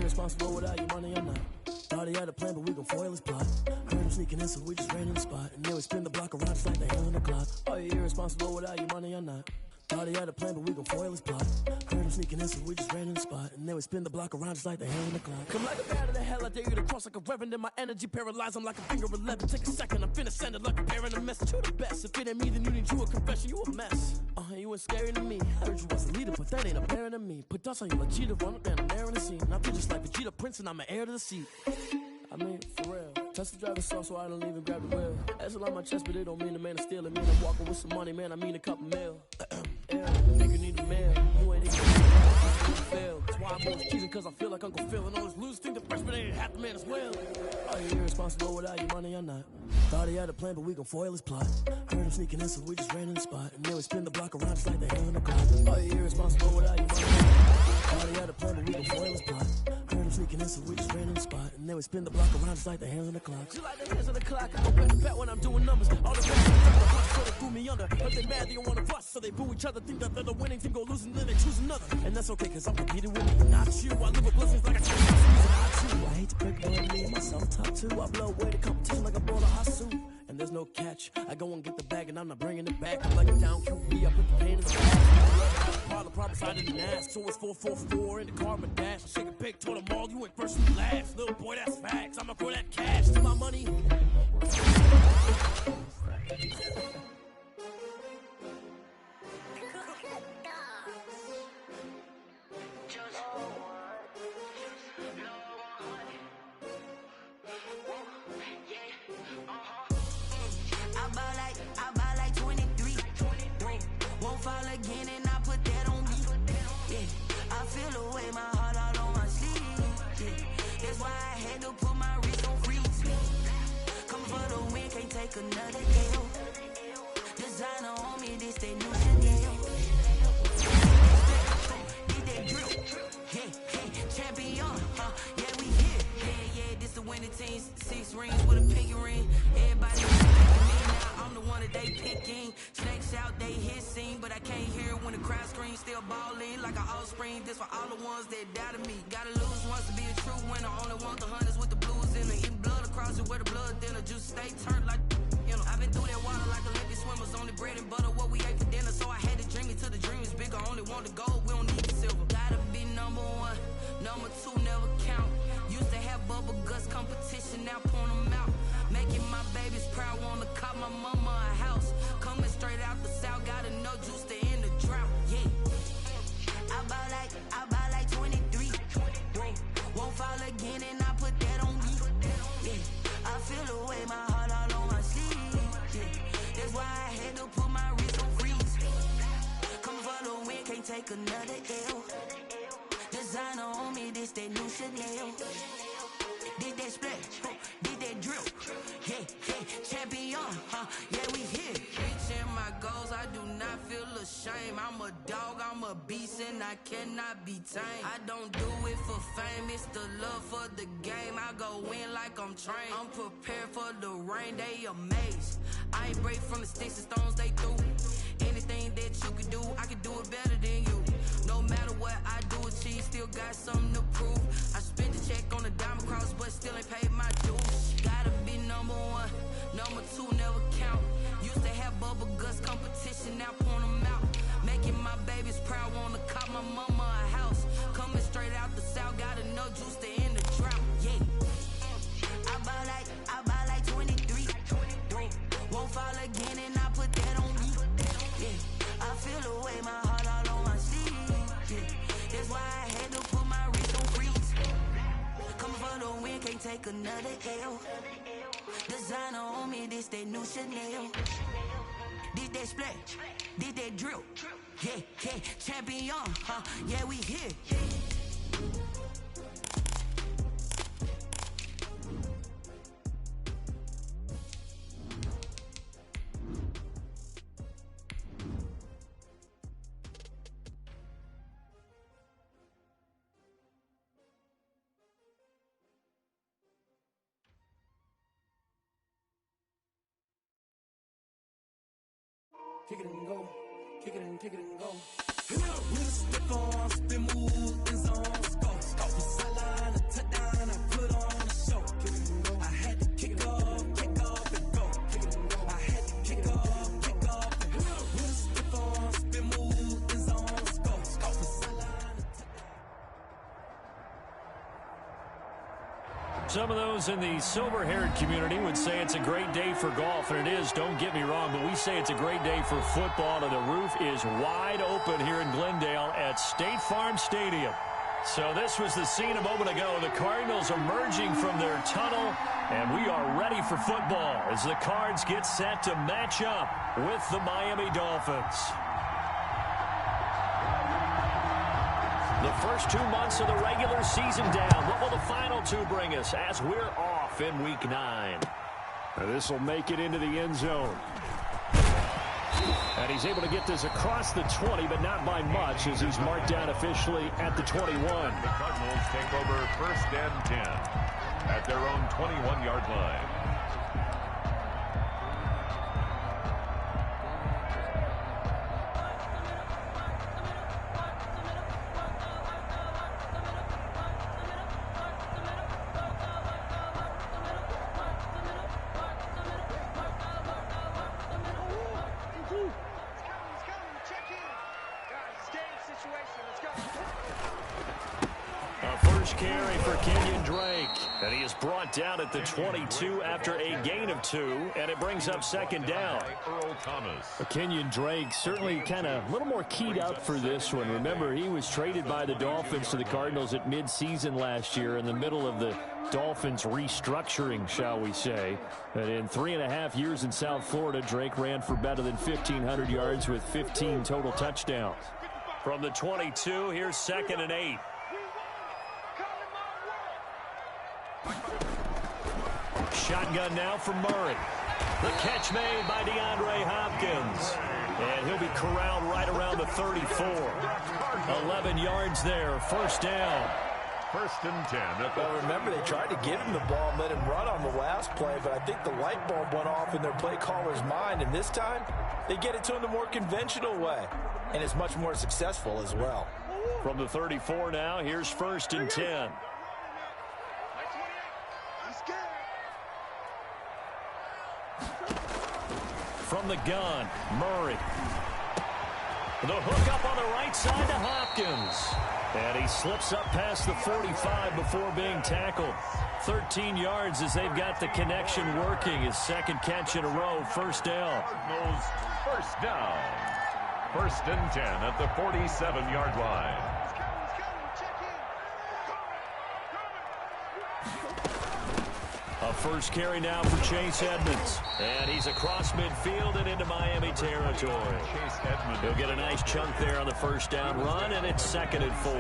irresponsible without your money or not. Thought he had a plan, but we gon' foil his plot. Heard him sneaking in, so we just ran in the spot. And then we spin the block around just like the hand on the clock. Are you irresponsible without your money or not? Thought he had a plan, but we gon' foil his plot. Heard him sneaking in, so we just ran in the spot. And then we spin the block around just like the hand on the clock. Come like a bat of the hell, I dare you to cross like a reverend. And my energy paralyzed, I'm like a finger 11. Take a second, I'm finna send it like a parent a message. You the best, if it ain't me, then you need you a confession. You a mess, you ain't scary to me. Heard you was a leader, but that ain't apparent to me. Put dust on you like Cheetah, run up down, I'm there in the scene. I feel just like Vegeta Prince, and I'm an heir to the seat. I mean, for real. Touch the driver's soft, so I don't even grab the wheel. That's on my chest, but it don't mean the man is stealing. Mean I'm walking with some money, man, I mean a couple mil. Yeah, nigga need a mail. You ain't even fail. That's why I'm always cheating, cause I feel like Uncle Phil. And always lose, think the freshman ain't half the man as well. Are you irresponsible without your money or not? Thought he had a plan, but we gon' foil his plot. Heard him sneaking in, so we just ran in the spot. And then we spin the block around just like the hand on the clock. Are you irresponsible without your money or not? Thought he had a plan, but we gon' foil his plot. Heard him sneaking in, so we just ran in the spot. And then we spin the block around just like the hands on the clock. Just like the hands on the clock, I go back to back when I'm doing numbers. All the fans so they threw me under. But they mad, they don't wanna bust, so they boo each other. Think that they're the winning team, go lose, and then they choose another. And that's okay, cause I'm competing with me, not you. I live with blessings like I can't stop not you. I hate to break it, but me and myself top two. I blow away the competition like I bought a hot suit. And there's no catch. I go and get the bag, and I'm not bringing it back. I'm like a down QB, I put the pain in the bag. Part of the promise I didn't ask. So it's 444 in the car, but dash. I shake a pig, told them all, you ain't first, you last. Little boy, that's facts. I'ma throw that cash to my money. I buy like 23. Won't fall again, and I put that on me. Yeah, I feel the way, my heart all on my sleeve. Yeah, that's why I had to put my wrist on freeze. Come for the win, can't take another L. Designer on me, this that new Chanel. Did that drill? Yeah, champion. Yeah, we here. Yeah, this the winning team. 6 rings with a pinky ring. Everybody I'm the one that they picking. Snakes out, they hissing, but I can't hear it when the crowd screams. Still balling like an offspring. This for all the ones that doubted me. Gotta lose once to be a true winner. Only want the hunters with the blues in it. Eating blood across it where the blood thinner. Juice stay turned like, you know. I've been through that water like Olympic swimmers. Only bread and butter, what we ate for dinner. So I had to dream it till the dream is bigger. Only want the gold, we don't need the silver. Gotta be number 1, number 2 never count. Used to have bubble guts competition, now point them out. Making my babies proud, wanna cop my mama a house. Coming straight out the south, gotta know juice to end the drought. Yeah, I buy like 23. Won't fall again, and I put that on me. Yeah, I feel the way, my heart all on my sleeve. Yeah, that's why I had to put my wrist on freeze. Come for the win, can't take another L. Designer on me, this that new Chanel. Did that splash, did that drill. Yeah, champion, yeah, we here. Reaching my goals, I do not feel ashamed. I'm a dog, I'm a beast, and I cannot be tamed. I don't do it for fame, it's the love for the game. I go in like I'm trained. I'm prepared for the rain, they amazed. I ain't break from the sticks and stones they threw. Anything that you can do, I can do it better than you. No matter what I do, achieve, still got something to prove. I spent the check on the diamond cross, but still ain't paid my dues. Gotta be number 1, number 2 never count. Used to have bubble guts competition, now point them out. Making my babies proud, wanna cop my mama a house. Coming straight out the south, gotta know juice to end the drought. Yeah, I buy like 23. Won't fall again, and I put that on me. Yeah, I feel the way, my heart all on my sleeve. Yeah, that's why I had to put my wrist on freeze. Coming for the win, can't take another L. Designer on me, this that new Chanel. Did that splash, did that drill. Yeah, champion, yeah, we here. Kick it and go, kick it and go. With a stick on, spin move, in zone, go. Sideline Some of those in the silver-haired community would say it's a great day for golf, and it is, don't get me wrong, but we say it's a great day for football, and the roof is wide open here in Glendale at State Farm Stadium. So this was the scene a moment ago. The Cardinals emerging from their tunnel, and we are ready for football as the Cards get set to match up with the Miami Dolphins. The first 2 months of the regular season down. What will the final two bring us as we're off in Week 9? This will make it into the end zone. And he's able to get this across the 20, but not by much as he's marked down officially at the 21. The Cardinals take over 1st and 10 at their own 21-yard line. Carry for Kenyon Drake, and he is brought down at the 22 after a gain of 2, and it brings up 2nd down. Kenyon Drake certainly kind of a little more keyed up for this one. Remember, he was traded by the Dolphins to the Cardinals at midseason last year in the middle of the Dolphins restructuring, shall we say. And in 3.5 years in South Florida, Drake ran for better than 1,500 yards with 15 total touchdowns. From the 22, here's 2nd and 8. Shotgun now from Murray. The catch made by DeAndre Hopkins. And he'll be corralled right around the 34. 11 yards there, 1st down. 1st and 10. Well, remember, they tried to give him the ball and let him run on the last play, but I think the light bulb went off in their play caller's mind, and this time they get it to him the more conventional way, and it's much more successful as well. From the 34 now, here's 1st and 10. From the gun, Murray. The hook up on the right side to Hopkins. And he slips up past the 45 before being tackled. 13 yards as they've got the connection working. His 2nd catch in a row, 1st down. Cardinals 1st down. 1st and 10 at the 47-yard line. A first carry now for Chase Edmonds. And he's across midfield and into Miami territory. He'll get a nice chunk there on the 1st down run, and it's 2nd and 4.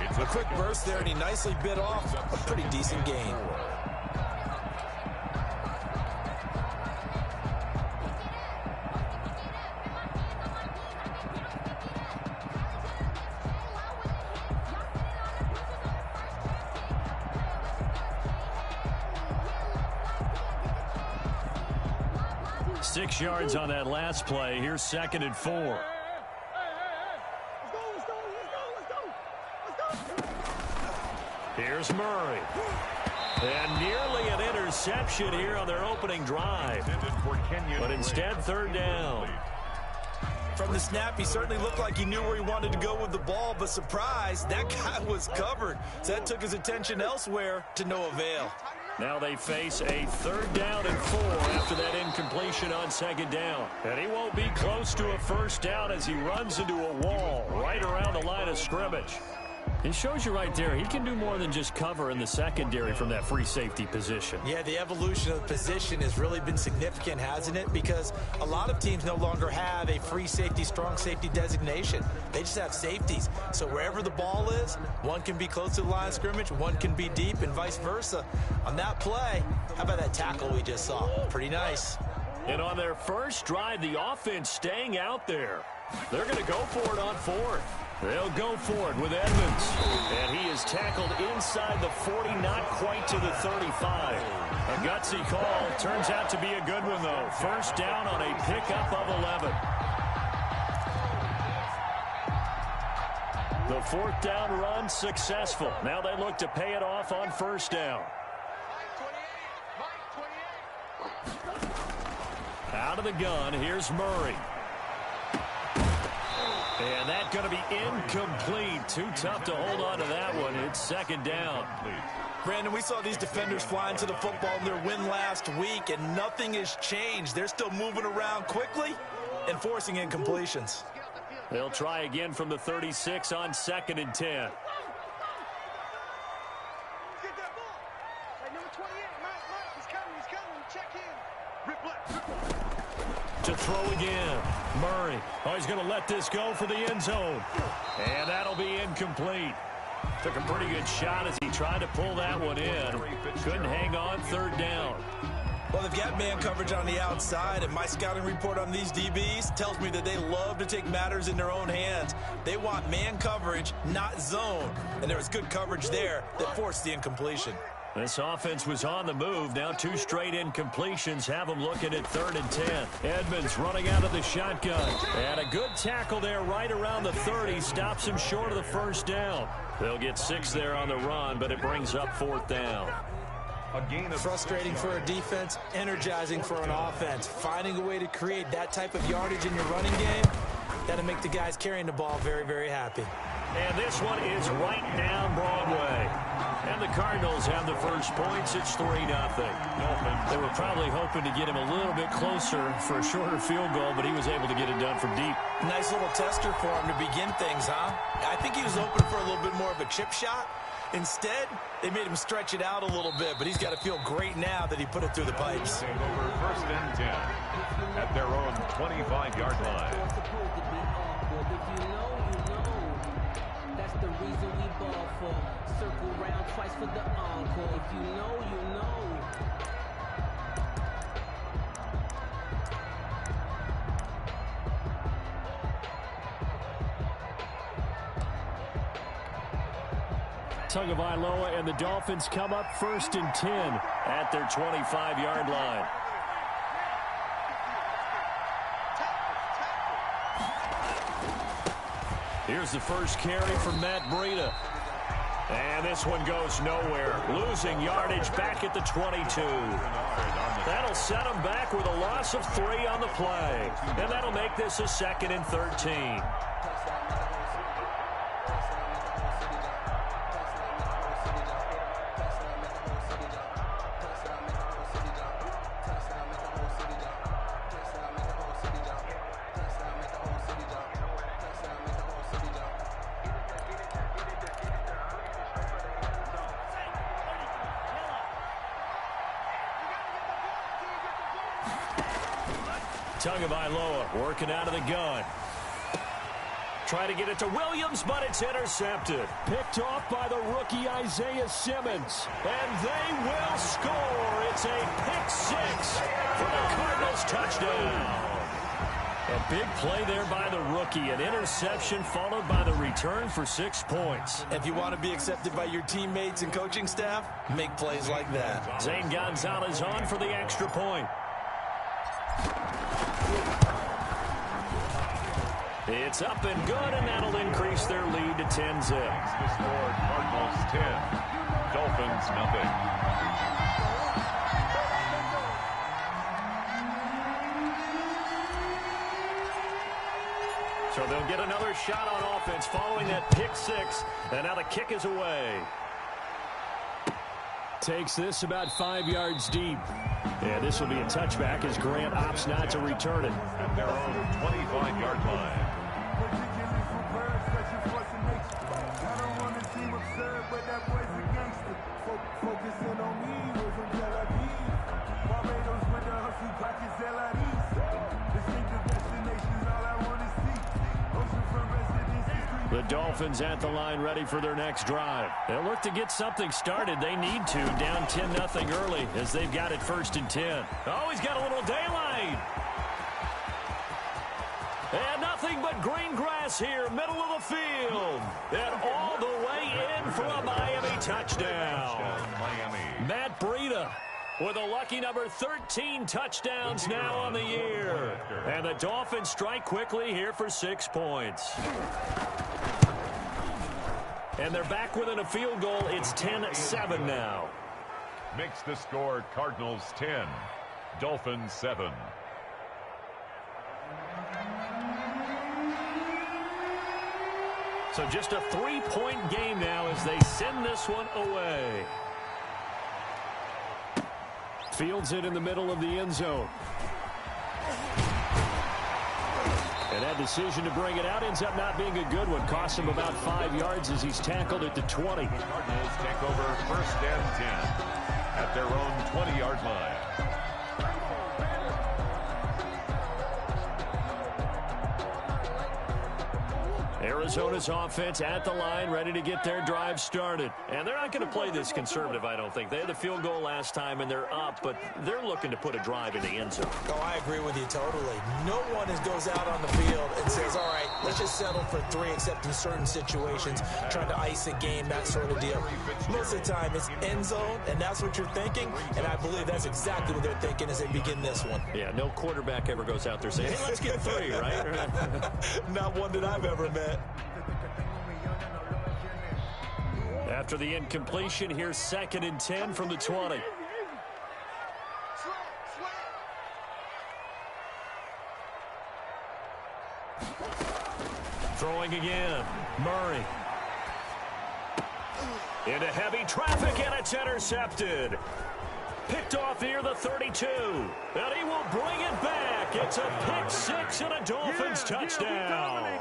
It's a quick burst there, and he nicely bit off a pretty decent gain. Six yards on that last play. Here's 2nd and 4. Here's Murray. And nearly an interception here on their opening drive. But instead, 3rd down. From the snap, he certainly looked like he knew where he wanted to go with the ball, but surprise, that guy was covered. So that took his attention elsewhere to no avail. Now they face a 3rd down and 4 after that incompletion on 2nd down. And he won't be close to a 1st down as he runs into a wall right around the line of scrimmage. It shows you right there, he can do more than just cover in the secondary from that free safety position. Yeah, the evolution of the position has really been significant, hasn't it? Because a lot of teams no longer have a free safety, strong safety designation. They just have safeties. So wherever the ball is, one can be close to the line of scrimmage, one can be deep, and vice versa. On that play, how about that tackle we just saw? Pretty nice. And on their first drive, the offense staying out there. They're going to go for it on 4th. They'll go for it with Edmonds. And he is tackled inside the 40, not quite to the 35. A gutsy call. Turns out to be a good one, though. 1st down on a pickup of 11. The 4th down run successful. Now they look to pay it off on 1st down. Out of the gun, here's Murray. And that's going to be incomplete. Too tough to hold on to that one. It's 2nd down. Brandon, we saw these defenders flying to the football in their win last week, and nothing has changed. They're still moving around quickly and forcing incompletions. They'll try again from the 36 on 2nd and 10. To throw again. Murray. Oh, he's going to let this go for the end zone. And that'll be incomplete. Took a pretty good shot as he tried to pull that one in. Couldn't hang on 3rd down. Well, they've got man coverage on the outside, and my scouting report on these DBs tells me that they love to take matters in their own hands. They want man coverage, not zone. And there was good coverage there that forced the incompletion. This offense was on the move. Now 2 straight incompletions have them looking at 3rd and 10. Edmonds running out of the shotgun. And a good tackle there right around the 30. Stops him short of the 1st down. They'll get 6 there on the run, but it brings up 4th down. Frustrating for a defense, energizing for an offense. Finding a way to create that type of yardage in your running game, that'll make the guys carrying the ball very, very happy. And this one is right down Broadway. And the Cardinals have the first points. It's 3-0. They were probably hoping to get him a little bit closer for a shorter field goal, but he was able to get it done from deep. Nice little tester for him to begin things, huh? I think he was open for a little bit more of a chip shot. Instead, they made him stretch it out a little bit, but he's got to feel great now that he put it through the pipes. Over 1st and 10 at their own 25-yard line. That's the reason we ball for. Circle round twice for the encore. If you know, you know. Tagovailoa and the Dolphins come up 1st and 10 at their 25-yard line. Here's the first carry from Matt Breida. And this one goes nowhere. Losing yardage back at the 22. That'll set them back with a loss of 3 on the play. And that'll make this a 2nd and 13. Tagovailoa working out of the gun. Try to get it to Williams, but it's intercepted. Picked off by the rookie Isaiah Simmons. And they will score. It's a pick 6 for the Cardinals touchdown. A big play there by the rookie. An interception followed by the return for 6 points. If you want to be accepted by your teammates and coaching staff, make plays like that. Zane Gonzalez on for the extra point. It's up and good, and that'll increase their lead to 10-zip. The score, Cardinals 10, Dolphins nothing. So they'll get another shot on offense following that pick 6, and now the kick is away. Takes this about 5 yards deep. Yeah, this will be a touchback as Grant opts not to return it. At their own 25-yard line. The Dolphins at the line ready for their next drive. They'll look to get something started. They need to, down 10-0 early as they've got it 1st and 10. Oh, he's got a little daylight. And nothing but green grass here, middle of the field. And all the way in for a Miami touchdown. Matt Breida with a lucky number 13 touchdowns now on the year. And the Dolphins strike quickly here for 6 points. And they're back within a field goal. It's 10-7 now. Makes the score Cardinals 10, Dolphins 7. So just a 3-point game now as they send this one away. Fields it in the middle of the end zone. And that decision to bring it out ends up not being a good one. Costs him about 5 yards as he's tackled at the 20. Cardinals take over 1st and 10 at their own 20-yard line. Arizona's offense at the line, ready to get their drive started. And they're not going to play this conservative, I don't think. They had the field goal last time, and they're up, but they're looking to put a drive in the end zone. Oh, I agree with you totally. No one goes out on the field and says, all right, let's just settle for 3, except in certain situations, trying to ice a game, that sort of deal. Most of the time, it's end zone, and that's what you're thinking, and I believe that's exactly what they're thinking as they begin this one. Yeah, no quarterback ever goes out there saying, hey, let's get 3, right? Not one that I've ever met. After the incompletion, here's 2nd and 10 from the 20. Throwing again. Murray. Into heavy traffic, and it's intercepted. Picked off near the 32. And he will bring it back. It's a pick 6 and a Dolphins touchdown.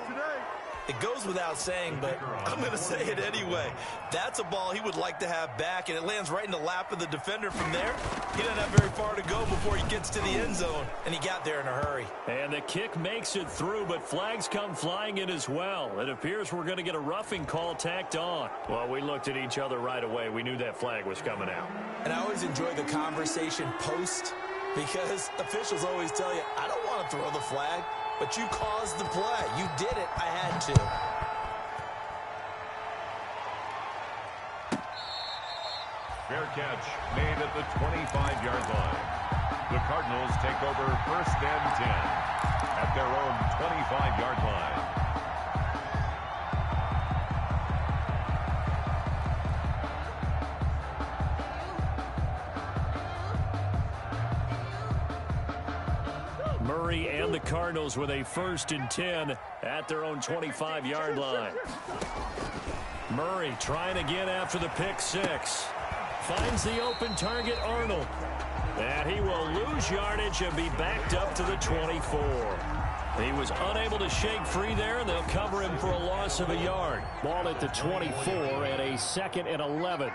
It goes without saying, but I'm going to say it anyway. That's a ball he would like to have back, and it lands right in the lap of the defender from there. He doesn't have very far to go before he gets to the end zone, and he got there in a hurry. And the kick makes it through, but flags come flying in as well. It appears we're going to get a roughing call tacked on. Well, we looked at each other right away. We knew that flag was coming out. And I always enjoy the conversation post, because officials always tell you, I don't want to throw the flag. But you caused the play. You did it. I had to. Fair catch made at the 25-yard line. The Cardinals take over 1st and 10 at their own 25-yard line. Murray and the Cardinals with a 1st and 10 at their own 25-yard line. Murray trying again after the pick 6. Finds the open target, Arnold. And he will lose yardage and be backed up to the 24. He was unable to shake free there, and they'll cover him for a loss of a yard. Ball at the 24 and a 2nd and 11.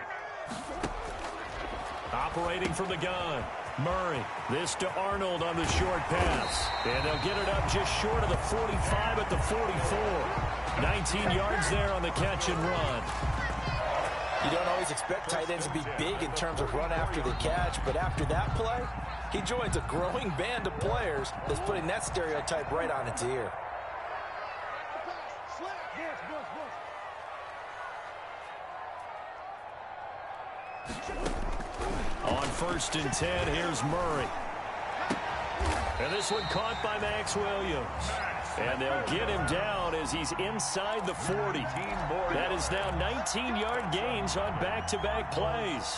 Operating from the gun. Murray, this to Arnold on the short pass. And they'll get it up just short of the 45 at the 44. 19 yards there on the catch and run. You don't always expect tight ends to be big in terms of run after the catch, but after that play, he joins a growing band of players that's putting that stereotype right on its ear. On 1st and 10, here's Murray. And this one caught by Max Williams. And they'll get him down as he's inside the 40. That is now 19-yard gains on back-to-back plays.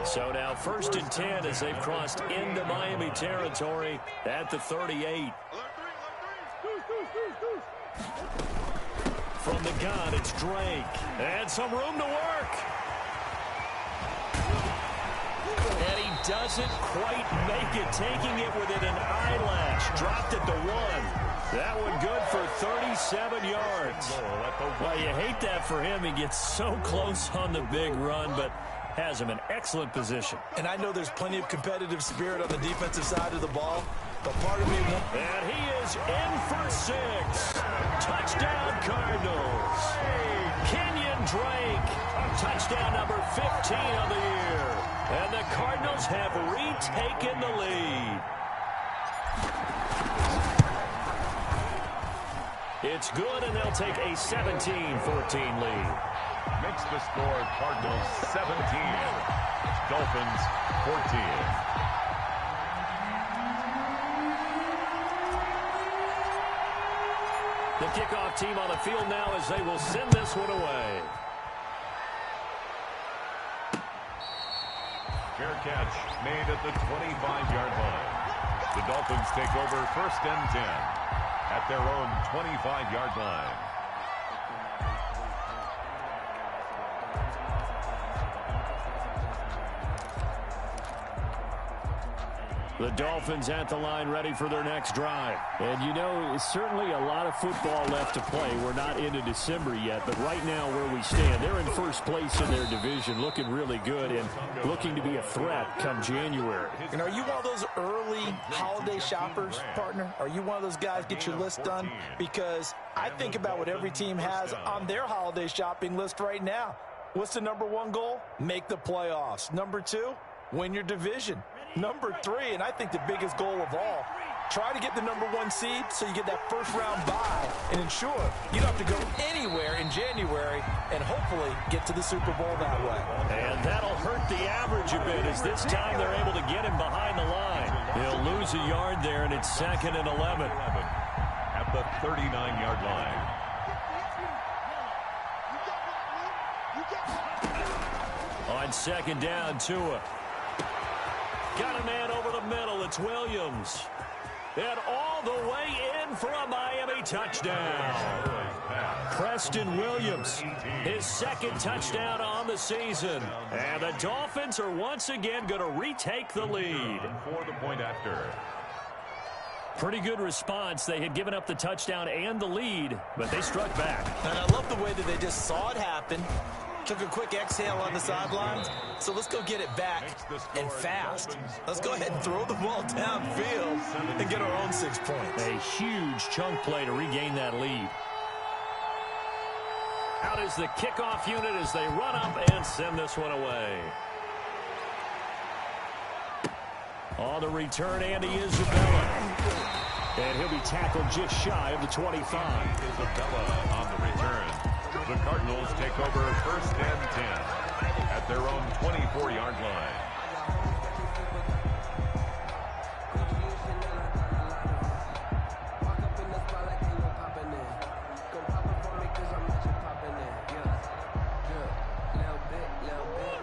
So now 1st and 10 as they've crossed into Miami territory at the 38. From the gun, it's Drake. And some room to work. And he doesn't quite make it, taking it within an eyelash. Dropped at the 1. That one good for 37 yards. Well, you hate that for him. He gets so close on the big run, but has him in excellent position. And I know there's plenty of competitive spirit on the defensive side of the ball, but part of me won't. And he is in for 6. Touchdown, Cardinals. Kenyon Drake, touchdown number 15 of the year. And the Cardinals have retaken the lead. It's good, and they'll take a 17-14 lead. Makes the score Cardinals 17, Dolphins 14. The kickoff team on the field now as they will send this one away. Fair catch made at the 25-yard line. The Dolphins take over 1st and 10 at their own 25-yard line. The Dolphins at the line ready for their next drive. And you know, certainly a lot of football left to play. We're not into December yet, but right now where we stand, they're in first place in their division, looking really good and looking to be a threat come January. And are you one of those early holiday shoppers, partner? Are you one of those guys get your list done? Because I think about what every team has on their holiday shopping list right now. What's the number one goal? Make the playoffs. Number two, win your division. Number three, and I think the biggest goal of all, try to get the number one seed so you get that first round bye and ensure you don't have to go anywhere in January and hopefully get to the Super Bowl that way. And that'll hurt the average a bit as this time they're able to get him behind the line. He'll lose a yard there, and it's 2nd and 11. At the 39-yard line. On 2nd down, Tua. Got a man over the middle. It's Williams. And all the way in for a Miami touchdown. Preston Williams, his 2nd touchdown on the season. And the Dolphins are once again going to retake the lead. For the point after. Pretty good response. They had given up the touchdown and the lead, but they struck back. And I love the way that they just saw it happen. Took a quick exhale on the sidelines. So let's go get it back and fast. Let's go ahead and throw the ball downfield and get our own 6 points. A huge chunk play to regain that lead. Out is the kickoff unit as they run up and send this one away. On the return, Andy Isabella. And he'll be tackled just shy of the 25. Isabella on the return. The Cardinals take over 1st and 10 at their own 24-yard line.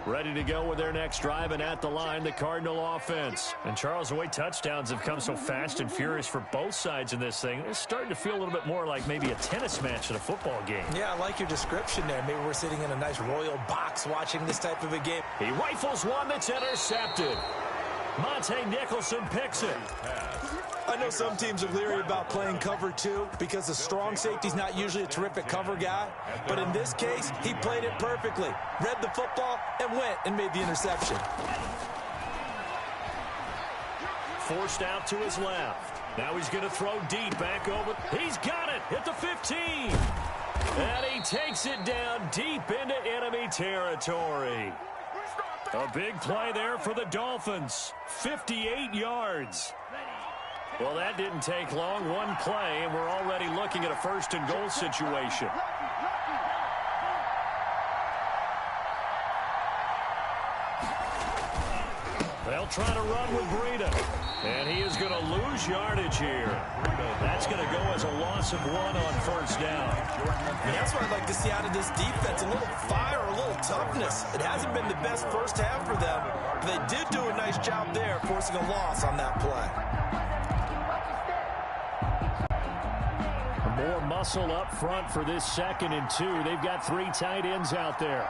Ready to go with their next drive, and at the line, the Cardinal offense. And Charles, the way touchdowns have come so fast and furious for both sides in this thing, it's starting to feel a little bit more like maybe a tennis match in a football game. Yeah, I like your description there. Maybe we're sitting in a nice royal box watching this type of a game. He rifles one that's intercepted. Monte Nicholson picks it. I know some teams are leery about playing cover 2 because the strong safety's not usually a terrific cover guy. But in this case, he played it perfectly. Read the football and went and made the interception. Forced out to his left. Now he's going to throw deep back over. He's got it at the 15. And he takes it down deep into enemy territory. A big play there for the Dolphins. 58 yards. Well, that didn't take long. One play, and we're already looking at a 1st and goal situation. They'll try to run with Breida. And he is going to lose yardage here. That's going to go as a loss of 1 on 1st down. And that's what I'd like to see out of this defense. A little fire, a little toughness. It hasn't been the best first half for them. But they did do a nice job there, forcing a loss on that play. More muscle up front for this 2nd and 2. They've got 3 tight ends out there.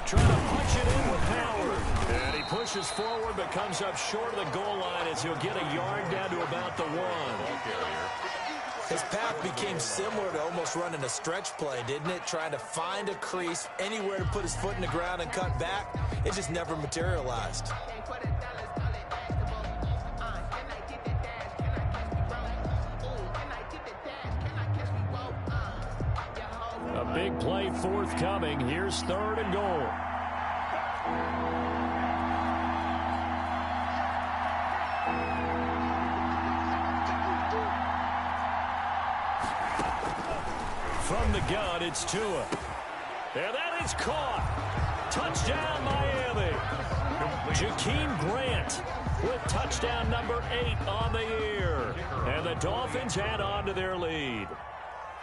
Trying to punch it in with Howard. And he pushes forward but comes up short of the goal line as he'll get a yard down to about the 1. His path became similar to almost running a stretch play, didn't it? Trying to find a crease, anywhere to put his foot in the ground and cut back. It just never materialized. A big play forthcoming. Here's 3rd and goal. From the gun, it's Tua. And that is caught. Touchdown, Miami. Jakeem Grant with touchdown number 8 on the year. And the Dolphins add on to their lead.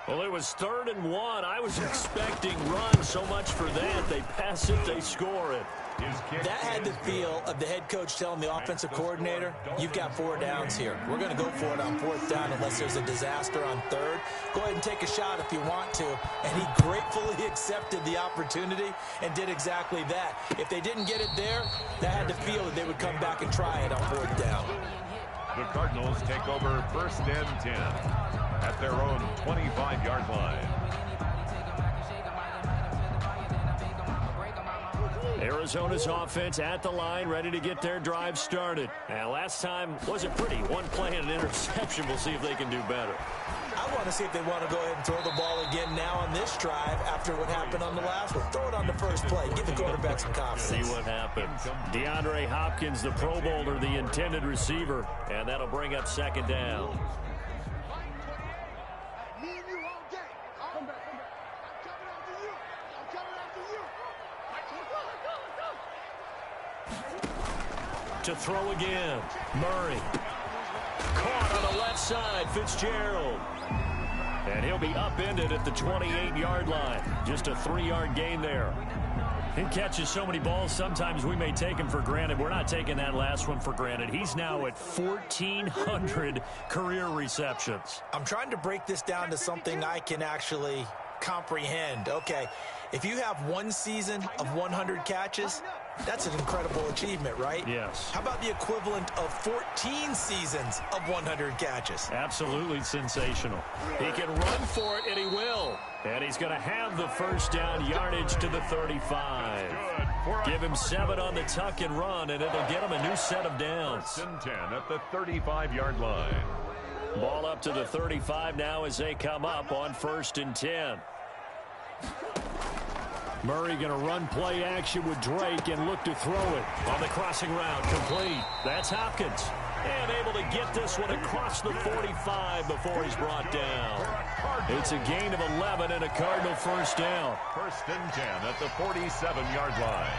Well, it was 3rd and 1. I was expecting runs so much for that. They pass it, they score it. That had the feel of the head coach telling the offensive coordinator, you've got 4 downs here. We're going to go for it on 4th down unless there's a disaster on 3rd. Go ahead and take a shot if you want to. And he gratefully accepted the opportunity and did exactly that. If they didn't get it there, that had the feel that they would come back and try it on 4th down. The Cardinals take over 1st and 10 at their own 25-yard line. Arizona's offense at the line, ready to get their drive started. And last time wasn't pretty. 1 play and an interception. We'll see if they can do better. I want to see if they want to go ahead and throw the ball again now on this drive after what happened on the last one. Throw it on the first play. Give the quarterback some confidence. See what happens. DeAndre Hopkins, the Pro Bowler, the intended receiver. And that'll bring up 2nd down. To throw again. Murray. Caught on the left side. Fitzgerald. And he'll be upended at the 28-yard line. Just a 3-yard gain there. He catches so many balls, sometimes we may take him for granted. We're not taking that last one for granted. He's now at 1,400 career receptions. I'm trying to break this down to something I can actually comprehend. Okay, if you have 1 season of 100 catches, that's an incredible achievement, right? Yes. How about the equivalent of 14 seasons of 100 catches? Absolutely sensational. He can run for it, and he will. And he's going to have the 1st down yardage to the 35. Give him 7 on the tuck and run, and it'll get him a new set of downs. 1st and 10 at the 35-yard line. Ball up to the 35 now as they come up on 1st and 10. Murray going to run play action with Drake and look to throw it. On the crossing route, complete. That's Hopkins. And able to get this one across the 45 before he's brought down. It's a gain of 11 and a Cardinal 1st down. 1st and 10 at the 47-yard line.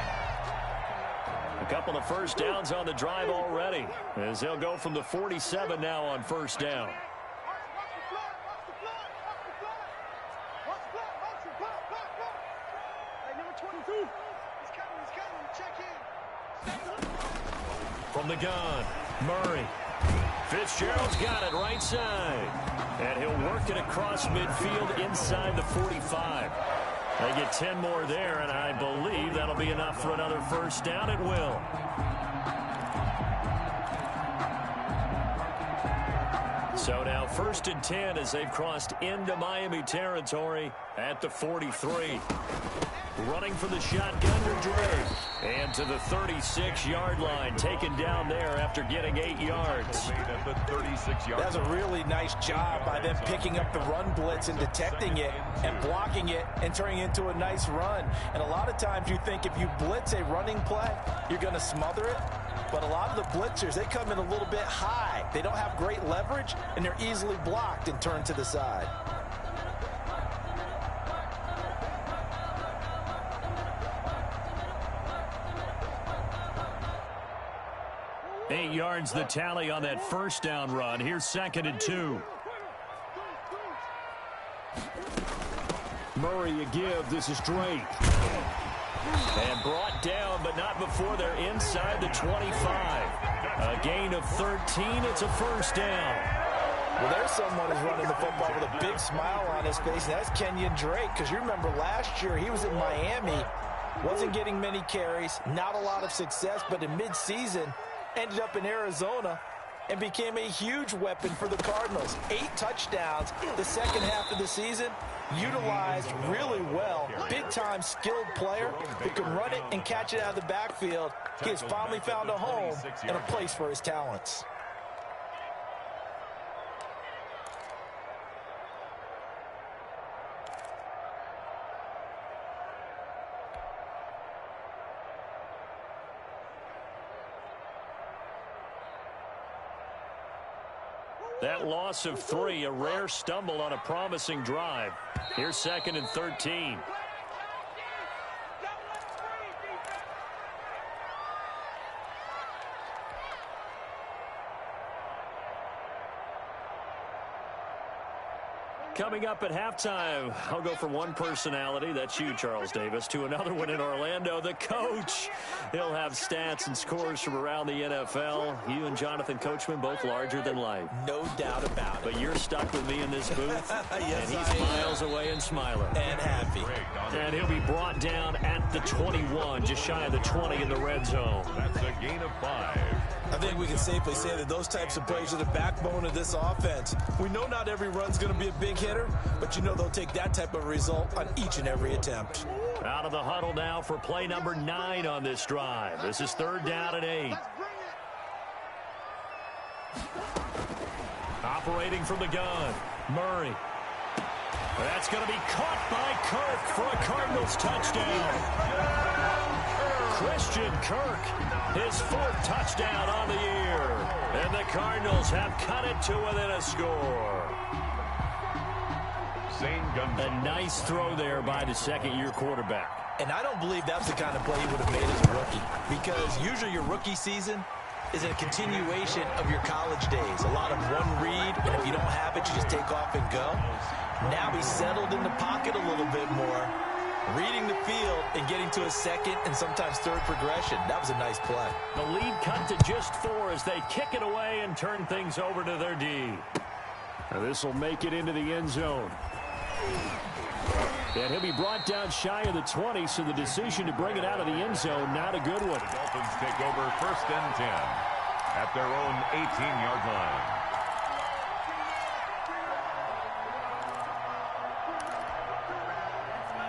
A couple of 1st downs on the drive already, as they'll go from the 47 now on 1st down. From the gun, Murray. Fitzgerald's got it right side. And he'll work it across midfield inside the 45. They get 10 more there, and I believe that'll be enough for another 1st down. It will. So now 1st and 10 as they've crossed into Miami territory at the 43. Running for the shotgun to Drake. And to the 36-yard line. Taken down there after getting 8 yards. That's a really nice job by them picking up the run blitz and detecting it and blocking it and turning it into a nice run. And a lot of times you think if you blitz a running play, you're going to smother it. But a lot of the blitzers, they come in a little bit high. They don't have great leverage, and they're easily blocked and turned to the side. Eight yards the tally on that 1st down run. Here's 2nd and 2. Murray a give. This is Drake. And brought down, but not before they're inside the 25. A gain of 13. It's a 1st down. Well, there's someone who's running the football with a big smile on his face, and that's Kenyon Drake, because you remember last year he was in Miami, wasn't getting many carries, not a lot of success, but in midseason ended up in Arizona and became a huge weapon for the Cardinals. 8 touchdowns the second half of the season, utilized really well. Big-time skilled player who can run it and catch it out of the backfield. He has finally found a home and a place for his talents. That loss of 3, a rare stumble on a promising drive. Here's 2nd and 13. Coming up at halftime, I'll go from one personality, that's you, Charles Davis, to another one in Orlando, the coach. He'll have stats and scores from around the NFL. You and Jonathan Coachman, both larger than life. No doubt about it. But you're stuck with me in this booth, yes, and he's miles away and smiling. And happy. And he'll be brought down at the 21, just shy of the 20 in the red zone. That's a gain of 5. I think we can safely say that those types of plays are the backbone of this offense. We know not every run's going to be a big hitter, but you know they'll take that type of result on each and every attempt. Out of the huddle now for play number 9 on this drive. This is 3rd down and 8. Operating from the gun, Murray. That's going to be caught by Kirk for a Cardinals touchdown. Christian Kirk, his 4th touchdown on the year. And the Cardinals have cut it to within a score. A nice throw there by the second-year quarterback. And I don't believe that's the kind of play he would have made as a rookie, because usually your rookie season is a continuation of your college days. A lot of one read, and if you don't have it, you just take off and go. Now he's settled in the pocket a little bit more, reading the field and getting to a second and sometimes third progression. That was a nice play. The lead cut to just 4 as they kick it away and turn things over to their D. This will make it into the end zone. And he'll be brought down shy of the 20, so the decision to bring it out of the end zone, not a good one. The Dolphins take over 1st and 10 at their own 18-yard line.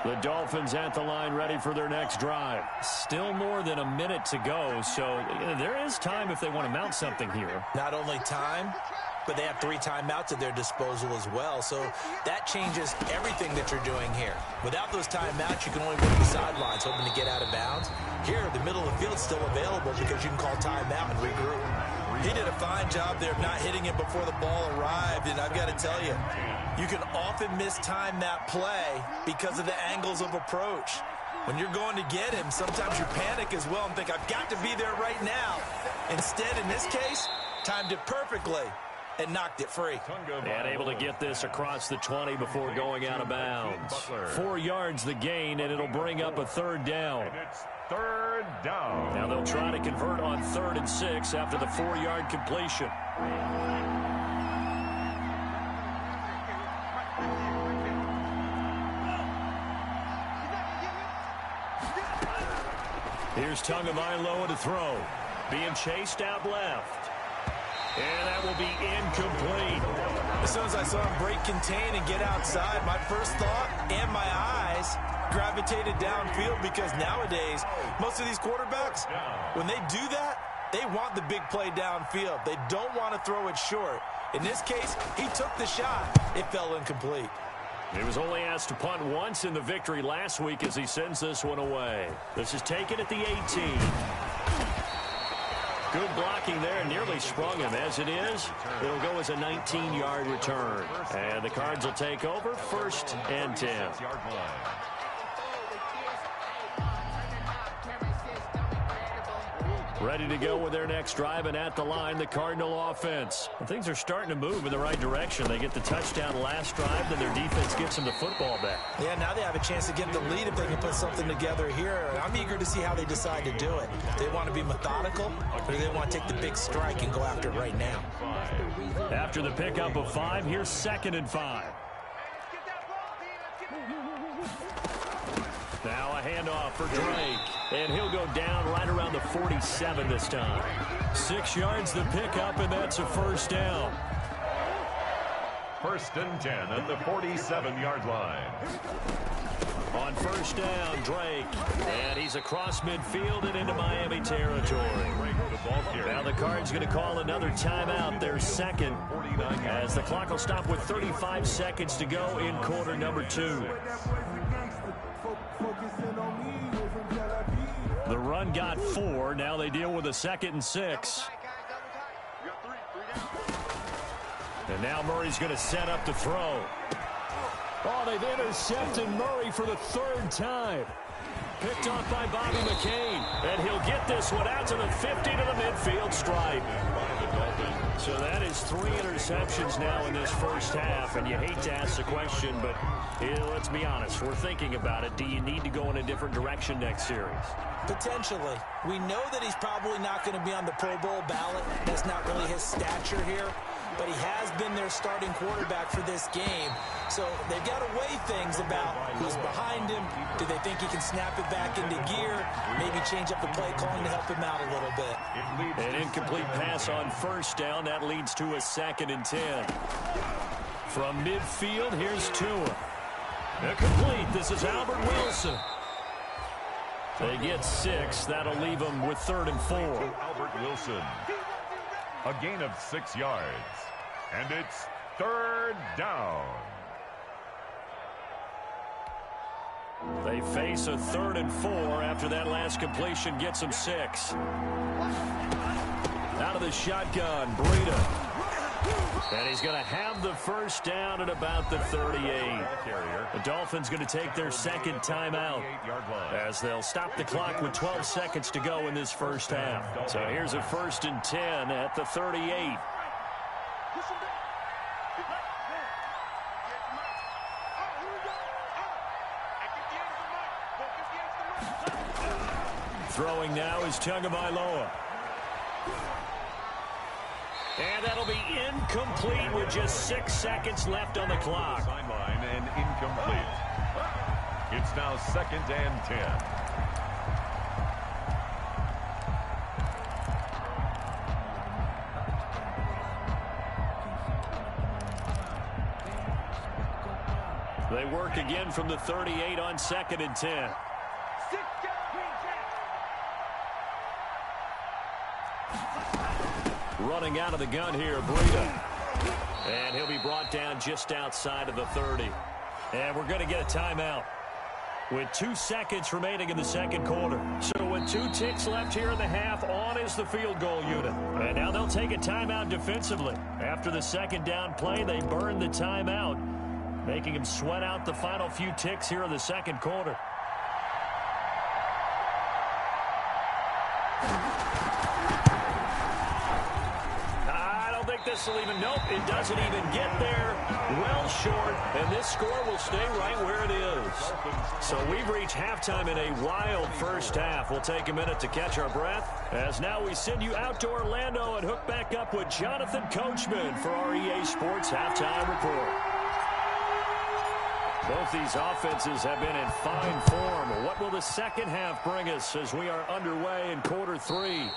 The Dolphins at the line, ready for their next drive. Still more than a minute to go, so there is time if they want to mount something here. Not only time, but they have 3 timeouts at their disposal as well, so that changes everything that you're doing here. Without those timeouts, you can only go to the sidelines hoping to get out of bounds. Here, the middle of the field's still available because you can call timeout and regroup. He did a fine job there of not hitting it before the ball arrived, and I've got to tell you, you can often mistime that play because of the angles of approach. When you're going to get him, sometimes you panic as well and think, I've got to be there right now. Instead, in this case, timed it perfectly and knocked it free. And able to get this across the 20 before going out of bounds. 4 yards the gain, and it'll bring up a 3rd down. It's 3rd down. Now they'll try to convert on 3rd and 6 after the 4-yard completion. Here's Tagovailoa to throw. Being chased out left. And that will be incomplete. As soon as I saw him break contain and get outside, my first thought and my eyes gravitated downfield, because nowadays, most of these quarterbacks, when they do that, they want the big play downfield. They don't want to throw it short. In this case, he took the shot. It fell incomplete. He was only asked to punt once in the victory last week as he sends this one away. This is taken at the 18. Good blocking there, nearly sprung him. As it is, it'll go as a 19-yard return. And the Cards will take over 1st and 10. Ready to go with their next drive, and at the line, the Cardinal offense. And things are starting to move in the right direction. They get the touchdown last drive, then their defense gets them the football back. Yeah, now they have a chance to get the lead if they can put something together here. I'm eager to see how they decide to do it. Do they want to be methodical, or do they want to take the big strike and go after it right now? After the pickup of 5, here's 2nd and 5. Now a handoff for Drake, and he'll go down right around the 47 this time. 6 yards the pickup, and that's a 1st down. 1st and 10 at the 47-yard line. On 1st down, Drake, and he's across midfield and into Miami territory. Now the Cards going to call another timeout, their 2nd, as the clock will stop with 35 seconds to go in quarter number 2. The run got 4. Now they deal with a 2nd and 6. And now Murray's going to set up to throw. Oh, they've intercepted Murray for the 3rd time. Picked off by Bobby McCain. And he'll get this one out to the 50 to the midfield stripe. So that is 3 interceptions now in this first half. And you hate to ask the question, but let's be honest. We're thinking about it. Do you need to go in a different direction next series? Potentially. We know that he's probably not going to be on the Pro Bowl ballot. That's not really his stature here. But he has been their starting quarterback for this game. So they've got to weigh things about who's behind him. Do they think he can snap it back into gear? Maybe change up the play calling to help him out a little bit. An incomplete pass on first down. That leads to a 2nd and 10. From midfield, here's Tua. Incomplete. This is Albert Wilson. They get 6. That'll leave them with 3rd and 4. Albert Wilson. A gain of 6 yards. And it's 3rd down. They face a 3rd and 4 after that last completion gets them 6. Out of the shotgun, Breida. And he's going to have the first down at about the 38. The Dolphins going to take their 2nd timeout as they'll stop the clock with 12 seconds to go in this first half. So here's a 1st and 10 at the 38. Throwing now is Tagovailoa. And that'll be incomplete with just 6 seconds left on the clock. Sideline and incomplete. It's now 2nd and 10. They work again from the 38 on 2nd and 10. Running out of the gun here, Breida. And he'll be brought down just outside of the 30. And we're going to get a timeout with 2 seconds remaining in the 2nd quarter. So with 2 ticks left here in the half, on is the field goal unit. And now they'll take a timeout defensively. After the 2nd down play, they burn the timeout, making them sweat out the final few ticks here in the 2nd quarter. This will even, nope, it doesn't even get there. Well short, and this score will stay right where it is. So we've reached halftime in a wild first half. We'll take a minute to catch our breath, as now we send you out to Orlando and hook back up with Jonathan Coachman for our EA Sports Halftime Report. Both these offenses have been in fine form. What will the 2nd half bring us as we are underway in quarter 3?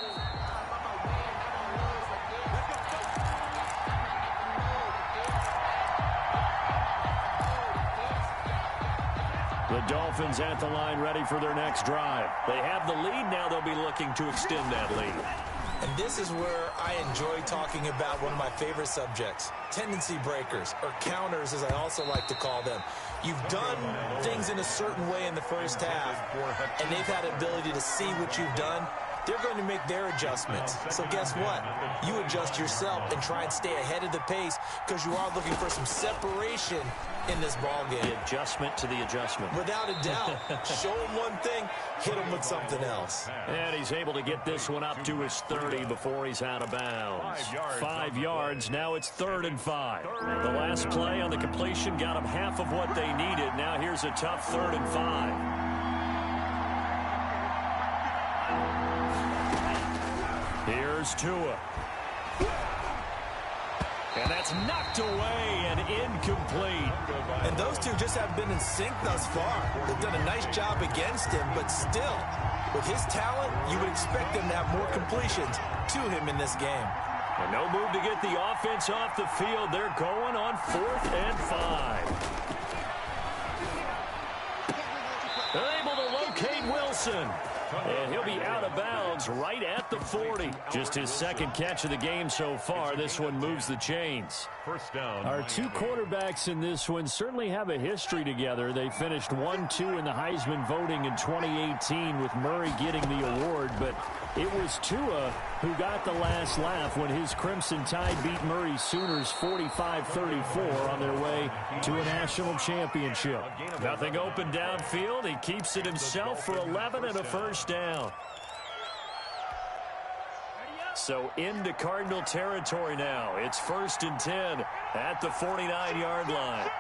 The Dolphins at the line ready for their next drive. They have the lead now. They'll be looking to extend that lead. And this is where I enjoy talking about one of my favorite subjects, tendency breakers, or counters as I also like to call them. You've done things in a certain way in the first half, and they've had the ability to see what you've done. They're going to make their adjustments. So guess what? You adjust yourself and try and stay ahead of the pace because you are looking for some separation in this ball game. The adjustment to the adjustment. Without a doubt. Show him one thing, hit him with something else. And he's able to get this one up to his 30 before he's out of bounds. 5 yards. Now it's 3rd and 5. The last play on the completion got them half of what they needed. Now here's a tough 3rd and 5. Here's Tua. And that's knocked away and incomplete. And those two just have been in sync thus far. They've done a nice job against him, but still, with his talent, you would expect them to have more completions to him in this game. And no move to get the offense off the field. They're going on 4th and 5. They're able to locate Wilson. And he'll be out of bounds right at the 40. Just his 2nd catch of the game so far. This one moves the chains. first down. Our two quarterbacks in this one certainly have a history together. They finished 1-2 in the Heisman voting in 2018 with Murray getting the award, but it was Tua who got the last laugh when his Crimson Tide beat Murray Sooners 45-34 on their way to a national championship. Nothing open downfield. He keeps it himself for 11 and a first down. So into Cardinal territory now. It's 1st and 10 at the 49-yard line.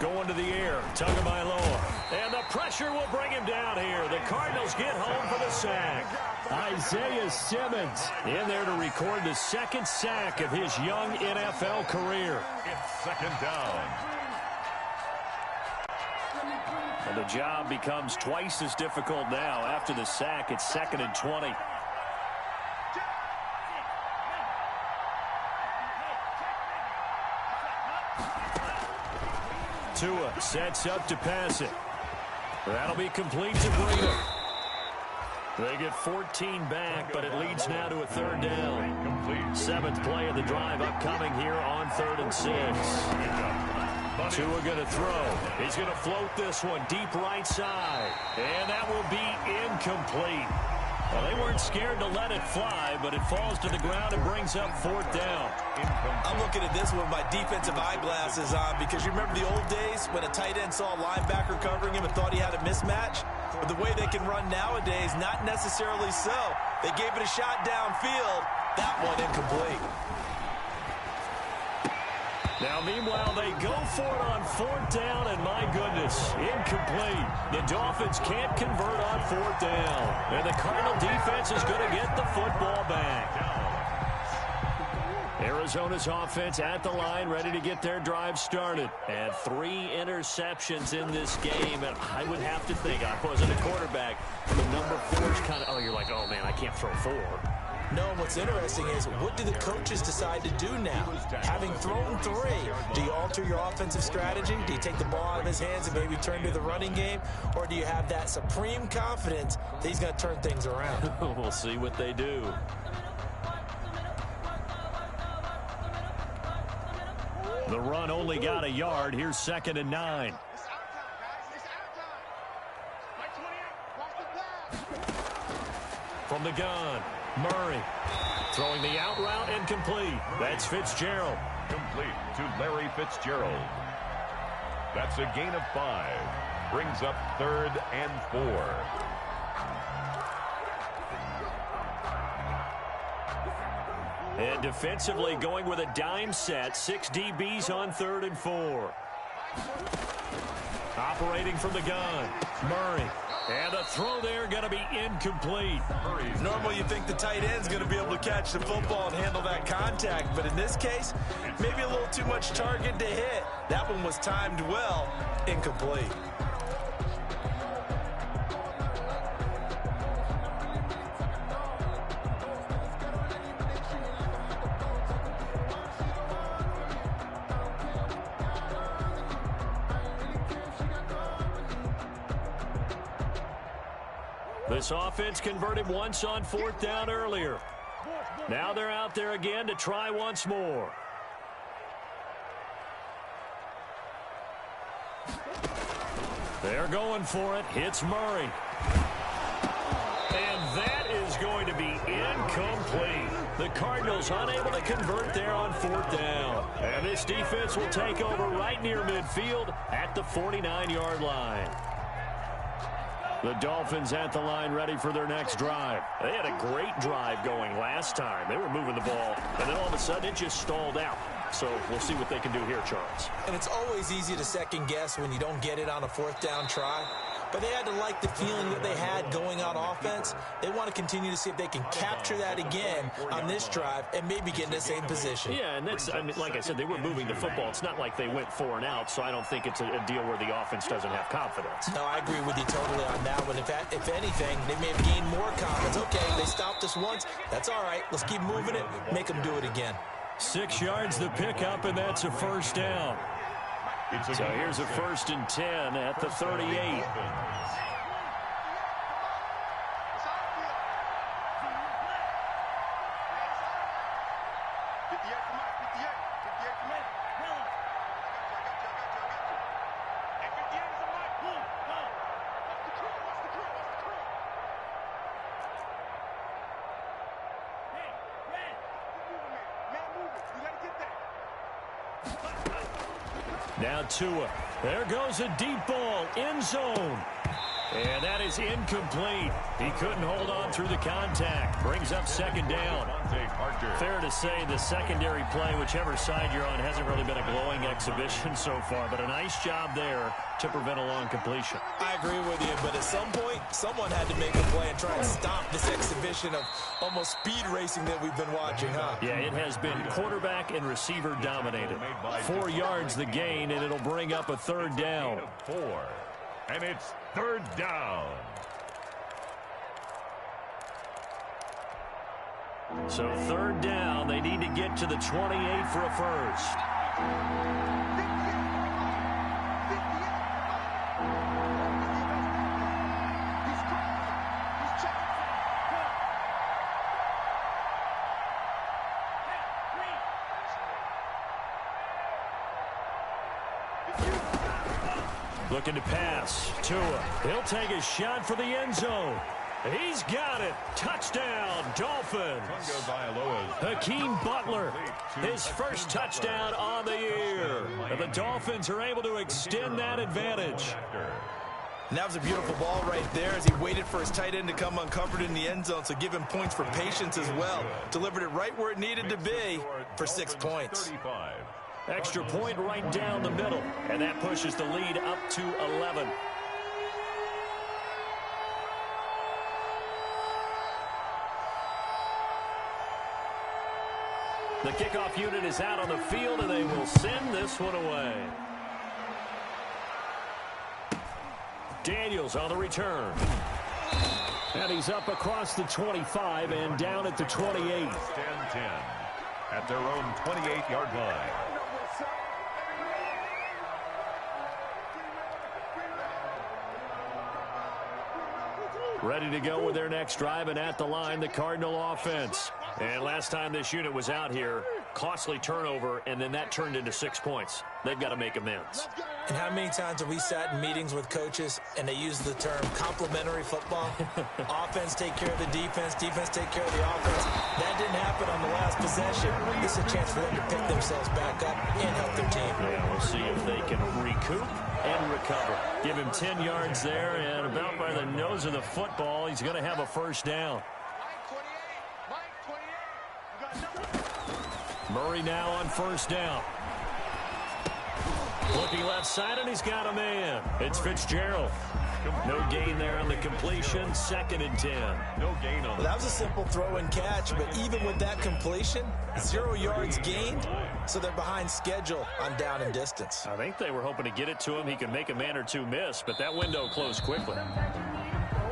Going to the air, Tagovailoa. And the pressure will bring him down here. The Cardinals get home for the sack. Isaiah Simmons in there to record the second sack of his young NFL career. It's second down. And the job becomes twice as difficult now. After the sack, it's 2nd and 20. Tua sets up to pass it. That'll be complete to Breida. They get 14 back, but it leads now to a 3rd down. 7th play of the drive upcoming here on 3rd and 6. Tua going to throw. He's going to float this one deep right side. And that will be incomplete. Well, they weren't scared to let it fly, but it falls to the ground and brings up 4th down. I'm looking at this with my defensive eyeglasses on because you remember the old days when a tight end saw a linebacker covering him and thought he had a mismatch? But the way they can run nowadays, not necessarily so. They gave it a shot downfield. That one incomplete. Now, meanwhile, they go for it on 4th down, and my goodness, incomplete. The Dolphins can't convert on 4th down. And the Cardinal defense is going to get the football back. Arizona's offense at the line, ready to get their drive started. And 3 interceptions in this game. And I would have to think, I wasn't a quarterback, the number 4 is kind of, oh, you're like, oh, man, I can't throw 4. No, what's interesting is what do the coaches decide to do now? Having thrown 3, do you alter your offensive strategy? Do you take the ball out of his hands and maybe turn to the running game? Or do you have that supreme confidence that he's going to turn things around? We'll see what they do. The run only got a yard. Here's 2nd and 9. From the gun, Murray throwing the out route incomplete. That's Fitzgerald. Complete to Larry Fitzgerald. That's a gain of 5. Brings up 3rd and 4. And defensively going with a dime set. 6 DBs on 3rd and 4. Operating from the gun, Murray. And the throw there going to be incomplete. Normally you think the tight end's going to be able to catch the football and handle that contact. But in this case, maybe a little too much target to hit. That one was timed well. Incomplete. This offense converted once on 4th down earlier. Now they're out there again to try once more. They're going for it. Hits Murray. And that is going to be incomplete. The Cardinals unable to convert there on 4th down. And this defense will take over right near midfield at the 49-yard line. The Dolphins at the line ready for their next drive. They had a great drive going last time. They were moving the ball, and then all of a sudden it just stalled out. So we'll see what they can do here, Charles. And it's always easy to second guess when you don't get it on a 4th down try. But they had to like the feeling that they had going on offense. They want to continue to see if they can capture that again on this drive and maybe get in the same position. Yeah, and that's, I mean, like I said, they were moving the football. It's not like they went 4 and out, so I don't think it's a deal where the offense doesn't have confidence. No, I agree with you totally on that one. If anything, they may have gained more confidence. Okay, they stopped us once. That's all right. Let's keep moving it. Make them do it again. 6 yards the pickup, and that's a first down. So here's a 1st and 10 at the 38. Now Tua. There goes a deep ball. End zone. And that is incomplete. He couldn't hold on through the contact. Brings up 2nd down. Fair to say the secondary play, whichever side you're on, hasn't really been a glowing exhibition so far. But a nice job there to prevent a long completion. I agree with you, but at some point, someone had to make a play and try and stop this exhibition of almost speed racing that we've been watching, huh? Yeah, it has been quarterback and receiver dominated. 4 yards the gain, and it'll bring up a 3rd down. 4. And it's 3rd down. So 3rd down, they need to get to the 28 for a first. Looking to pass. Tua. He'll take a shot for the end zone. He's got it. Touchdown, Dolphins. Hakeem Butler, his first touchdown on the year. And the Dolphins are able to extend that advantage. And that was a beautiful ball right there as he waited for his tight end to come uncovered in the end zone, so give him points for patience as well. Delivered it right where it needed to be for 6 points. Extra point right down the middle, and that pushes the lead up to 11. The kickoff unit is out on the field, and they will send this one away. Daniels on the return. And he's up across the 25 and down at the 28. 10-10 at their own 28-yard line. Ready to go with their next drive, and at the line, the Cardinal offense. And last time this unit was out here, costly turnover, and then that turned into 6 points. They've got to make amends. And how many times have we sat in meetings with coaches and they use the term complementary football? Offense take care of the defense, defense take care of the offense. That didn't happen on the last possession. This is a chance for them to pick themselves back up and help their team. Yeah, we'll see if they can recoup and recover. Give him 10 yards there, and about by the nose of the football, he's going to have a first down. Murray now on first down. Looking left side, and he's got a man. It's Fitzgerald. No gain there on the completion. 2nd and 10. No gain on well, that was a simple throw and catch, but even with that completion, 0 yards gained, so they're behind schedule on down and distance. I think they were hoping to get it to him. He could make a man or two miss, but that window closed quickly.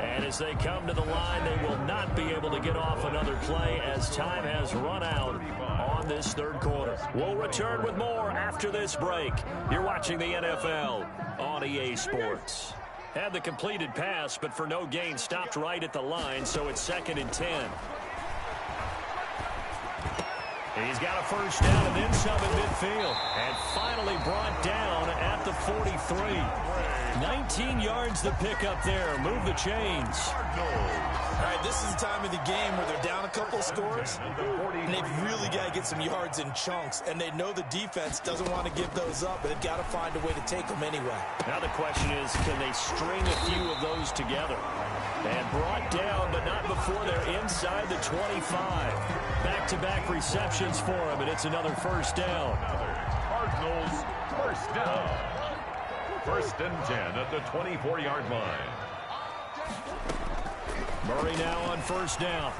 And as they come to the line, they will not be able to get off another play as time has run out on this 3rd quarter. We'll return with more after this break. You're watching the NFL on EA Sports. Had the completed pass, but for no gain, stopped right at the line, so it's 2nd and 10. He's got a first down and then some at midfield. And finally brought down at the 43. 19 yards the pickup there. Move the chains. All right, this is the time of the game where they're down a couple of scores, and they've really got to get some yards in chunks, and they know the defense doesn't want to give those up, but they've got to find a way to take them anyway. Now the question is, can they string a few of those together? And brought down, but not before they're inside the 25. Back-to-back receptions for him, and it's another first down. Cardinals first down. 1st and 10 at the 24-yard line. Murray now on first down.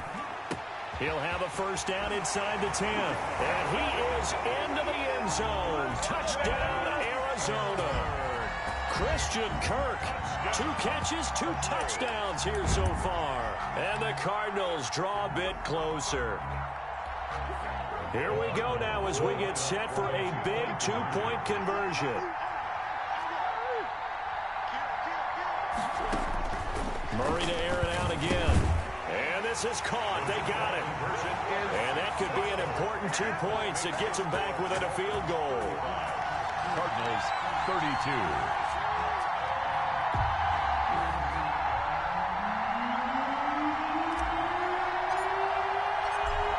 He'll have a first down inside the 10. And he is into the end zone. Touchdown, Arizona. Christian Kirk. 2 catches, 2 touchdowns here so far. And the Cardinals draw a bit closer. Here we go now as we get set for a big two-point conversion. Murray to air it out again. And this is caught. They got it. And that could be an important 2 points. It gets them back within a field goal. Cardinals 32.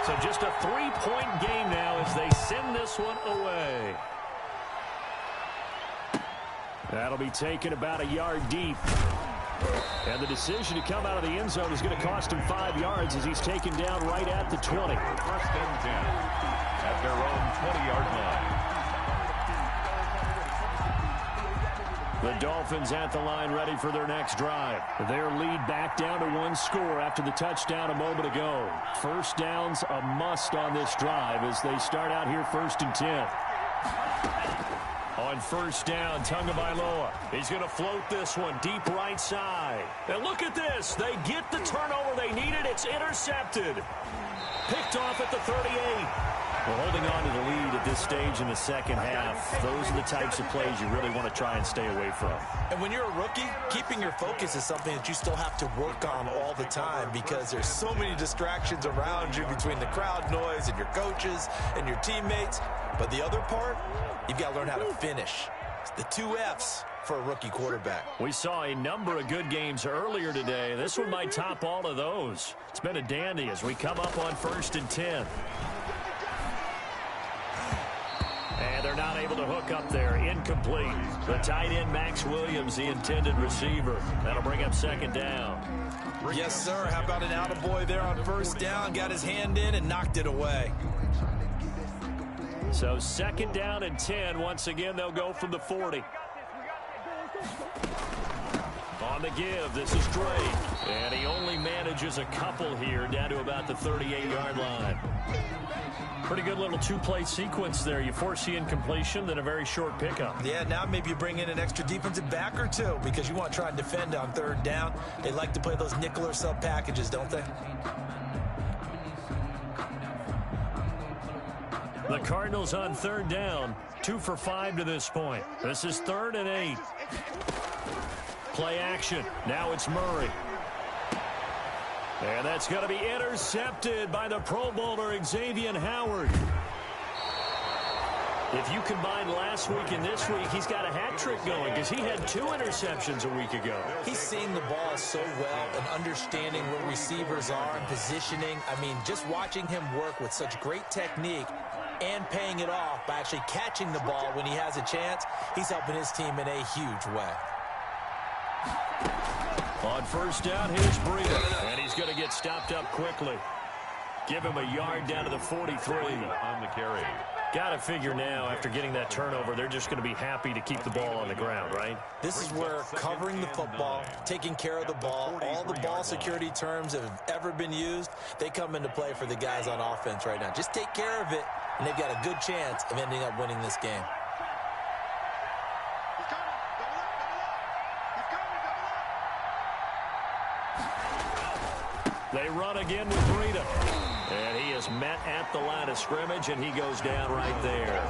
So just a 3-point game now as they send this one away. That'll be taken about a yard deep. And the decision to come out of the end zone is going to cost him 5 yards as he's taken down right at the 20. First and 10 at their own 20-yard line. The Dolphins at the line ready for their next drive. Their lead back down to 1 score after the touchdown a moment ago. First down's a must on this drive as they start out here 1st and 10. On first down, Tagovailoa. He's going to float this one deep right side. And look at this. They get the turnover they needed. It's intercepted. Picked off at the 38. Well, holding on to the lead at this stage in the second half, those are the types of plays you really want to try and stay away from. And when you're a rookie, keeping your focus is something that you still have to work on all the time because there's so many distractions around you between the crowd noise and your coaches and your teammates. But the other part, you've got to learn how to finish. It's the 2 F's for a rookie quarterback. We saw a number of good games earlier today. This one might top all of those. It's been a dandy as we come up on 1st and 10. And they're not able to hook up there. Incomplete. The tight end, Max Williams, the intended receiver. That'll bring up 2nd down. Yes, sir. How about an attaboy there on 1st down? Got his hand in and knocked it away. So 2nd down and 10. Once again, they'll go from the 40. On the give, this is Drake. And he only manages a couple here down to about the 38-yard line. Pretty good little 2-play sequence there. You force the incompletion, then a very short pickup. Yeah, now maybe you bring in an extra defensive back or 2 because you want to try and defend on 3rd down. They like to play those nickel or sub packages, don't they? The Cardinals on 3rd down, 2 for 5 to this point. This is 3rd and 8. Play action. Now it's Murray. And that's going to be intercepted by the Pro Bowler, Xavier Howard. If you combine last week and this week, he's got a hat trick going because he had 2 interceptions a week ago. He's seeing the ball so well and understanding where receivers are and positioning. I mean, just watching him work with such great technique and paying it off by actually catching the ball when he has a chance, he's helping his team in a huge way. On 1st down, here's Breida. And he's going to get stopped up quickly. Give him a yard down to the 43. On the carry. Got to figure now, after getting that turnover, they're just going to be happy to keep the ball on the ground, right? This is where covering the football, taking care of the ball, all the ball security terms that have ever been used, they come into play for the guys on offense right now. Just take care of it, and they've got a good chance of ending up winning this game. They run again with Breida. And he is met at the line of scrimmage, and he goes down right there.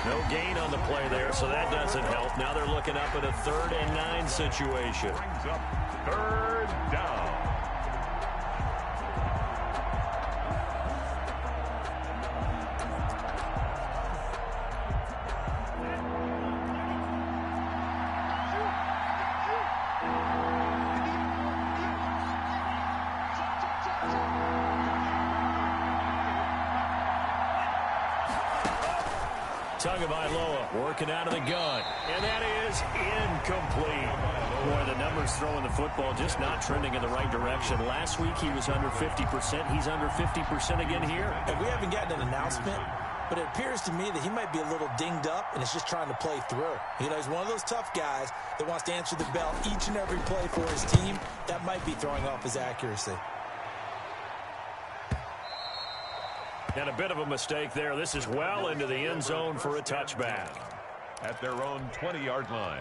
No gain on the play there, so that doesn't help. Now they're looking up at a 3rd and 9 situation. Brings up 3rd down. Tagovailoa working out of the gun. And that is incomplete. Boy, the numbers throwing the football just not trending in the right direction. Last week he was under 50%. He's under 50% again here. And we haven't gotten an announcement, but it appears to me that he might be a little dinged up and is just trying to play through. You know, he's one of those tough guys that wants to answer the bell each and every play for his team. That might be throwing off his accuracy. And a bit of a mistake there. This is well into the end zone for a touchback. At their own 20-yard line.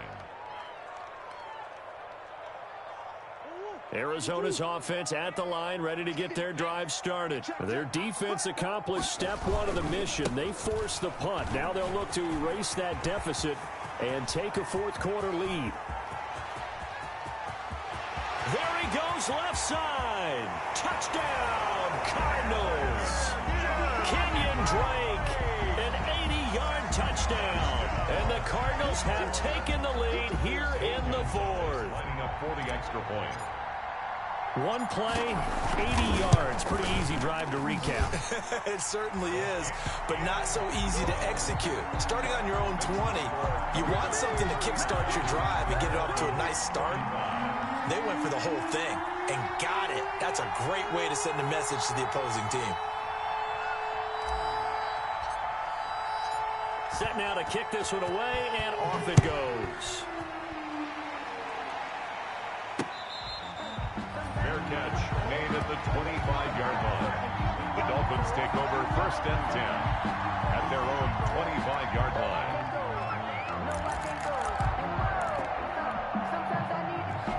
Arizona's offense at the line, ready to get their drive started. Their defense accomplished step one of the mission. They forced the punt. Now they'll look to erase that deficit and take a fourth-quarter lead. There he goes, left side. Touchdown, Cardinals. Kenyon Drake, an 80-yard touchdown. And the Cardinals have taken the lead here in the fourth. Lining up for the extra point. One play, 80 yards. Pretty easy drive to recap. It certainly is, but not so easy to execute. Starting on your own 20, you want something to kickstart your drive and get it off to a nice start. They went for the whole thing and got it. That's a great way to send a message to the opposing team. Set now to kick this one away, and off it goes. Fair catch made at the 25-yard line. The Dolphins take over first and 10 at their own 25-yard line.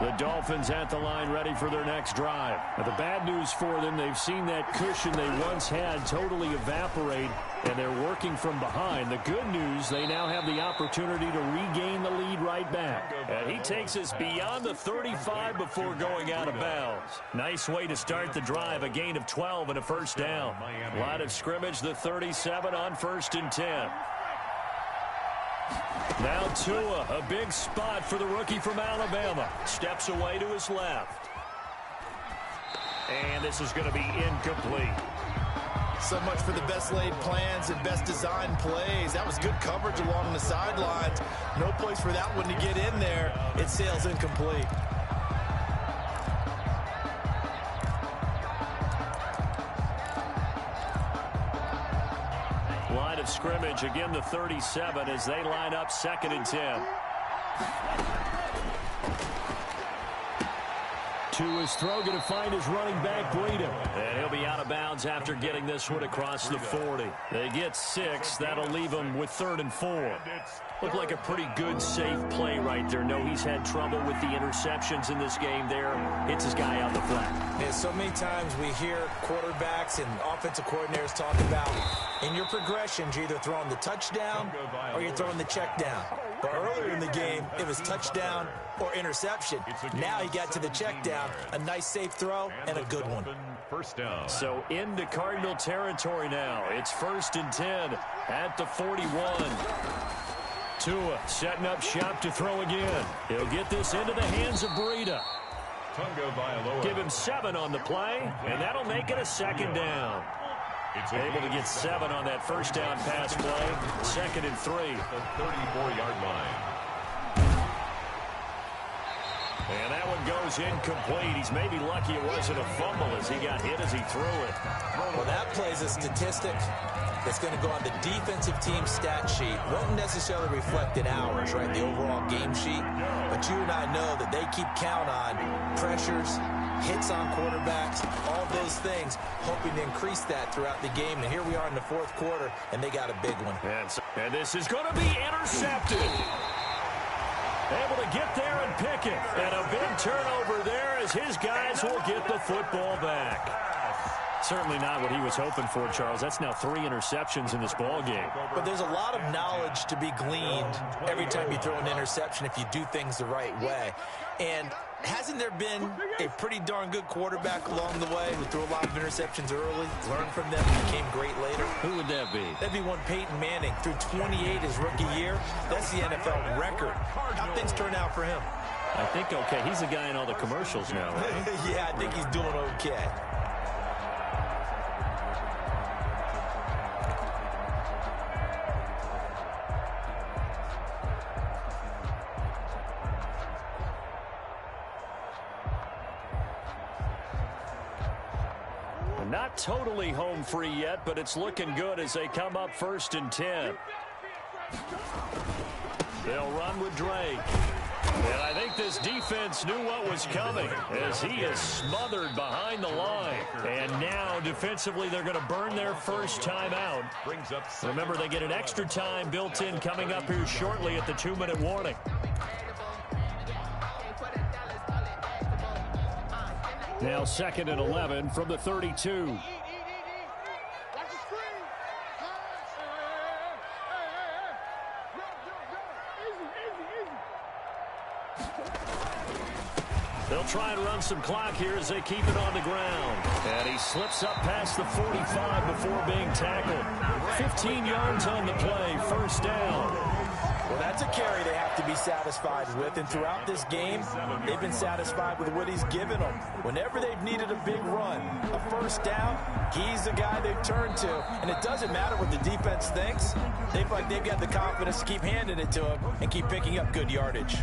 The Dolphins at the line ready for their next drive. Now, the bad news for them, they've seen that cushion they once had totally evaporate, and they're working from behind. The good news, they now have the opportunity to regain the lead right back. And he takes us beyond the 35 before going out of bounds. Nice way to start the drive, a gain of 12 and a first down. Line of scrimmage, the 37 on first and 10. Now Tua, a big spot for the rookie from Alabama. Steps away to his left. And this is going to be incomplete. So much for the best laid plans and best designed plays. That was good coverage along the sidelines. No place for that one to get in there. It sails incomplete. Line of scrimmage, again the 37 as they line up second and 10. Tua's throw going to find his running back, Breida. And he'll be out of bounds after getting this one across the 40. They get 6. That'll leave them with 3rd and 4. Looked like a pretty good, safe play right there. No, he's had trouble with the interceptions in this game there. Hits his guy out the flat. Yeah, so many times we hear quarterbacks and offensive coordinators talk about in your progressions, you're either throwing the touchdown or you're throwing the check down. But earlier in the game, it was touchdown or interception. Now he got to the check down, a nice safe throw, and a good one. First down. So into Cardinal territory now. It's 1st and 10 at the 41. Tua setting up shop to throw again. He'll get this into the hands of Breida. Give him 7 on the play, and that'll make it a 2nd down. Able to get 7 on that first down pass play. 2nd and 3. The 34-yard line. And that one goes incomplete. He's maybe lucky it wasn't a fumble as he got hit as he threw it. Well, that play's a statistic that's going to go on the defensive team stat sheet. Won't necessarily reflect in ours, right, the overall game sheet. But you and I know that they keep count on pressures, hits on quarterbacks, all those things, hoping to increase that throughout the game. And here we are in the 4th quarter, and they got a big one. And this is going to be intercepted. Able to get there and pick it. And a big turnover there as his guys will get the football back. Certainly not what he was hoping for, Charles. That's now 3 interceptions in this ball game. But there's a lot of knowledge to be gleaned every time you throw an interception if you do things the right way. And hasn't there been a pretty darn good quarterback along the way who threw a lot of interceptions early, learned from them, and became great later? Who would that be? That'd be one Peyton Manning. Threw 28 his rookie year. That's the NFL record. How things turn out for him? I think okay. He's the guy in all the commercials now, right? Yeah, I think he's doing okay. Not totally home free yet, but it's looking good as they come up 1st and 10. They'll run with Drake. And I think this defense knew what was coming as he is smothered behind the line. And now defensively they're going to burn their first time out. Remember, they get an extra time built in coming up here shortly at the 2-minute warning. Now 2nd and 11 from the 32. They'll try and run some clock here as they keep it on the ground. And he slips up past the 45 before being tackled. 15 yards on the play, first down. Well, that's a carry they have to be satisfied with, and throughout this game, they've been satisfied with what he's given them. Whenever they've needed a big run, a first down, he's the guy they've turned to, and it doesn't matter what the defense thinks. They feel like they've got the confidence to keep handing it to him and keep picking up good yardage.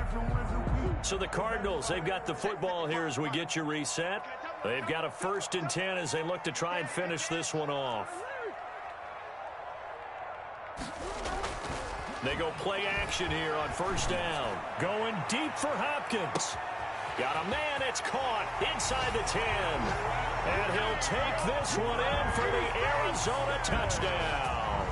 So the Cardinals, they've got the football here as we get you reset. They've got a 1st and 10 as they look to try and finish this one off. They go play action here on 1st down. Going deep for Hopkins. Got a man, it's caught inside the 10. And he'll take this one in for the Arizona touchdown.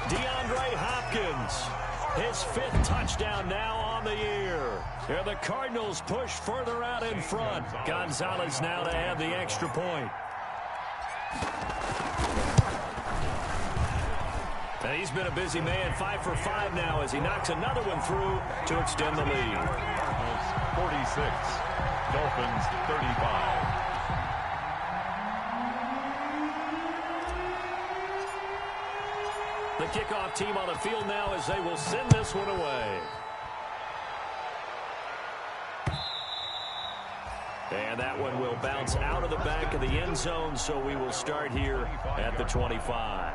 DeAndre Hopkins, his 5th touchdown now on the year. Here the Cardinals push further out in front. Gonzalez now to add the extra point. And he's been a busy man, 5 for 5 now as he knocks another one through to extend the lead. 46, Dolphins 35. The kickoff team on the field now as they will send this one away. And that one will bounce out of the back of the end zone, so we will start here at the 25.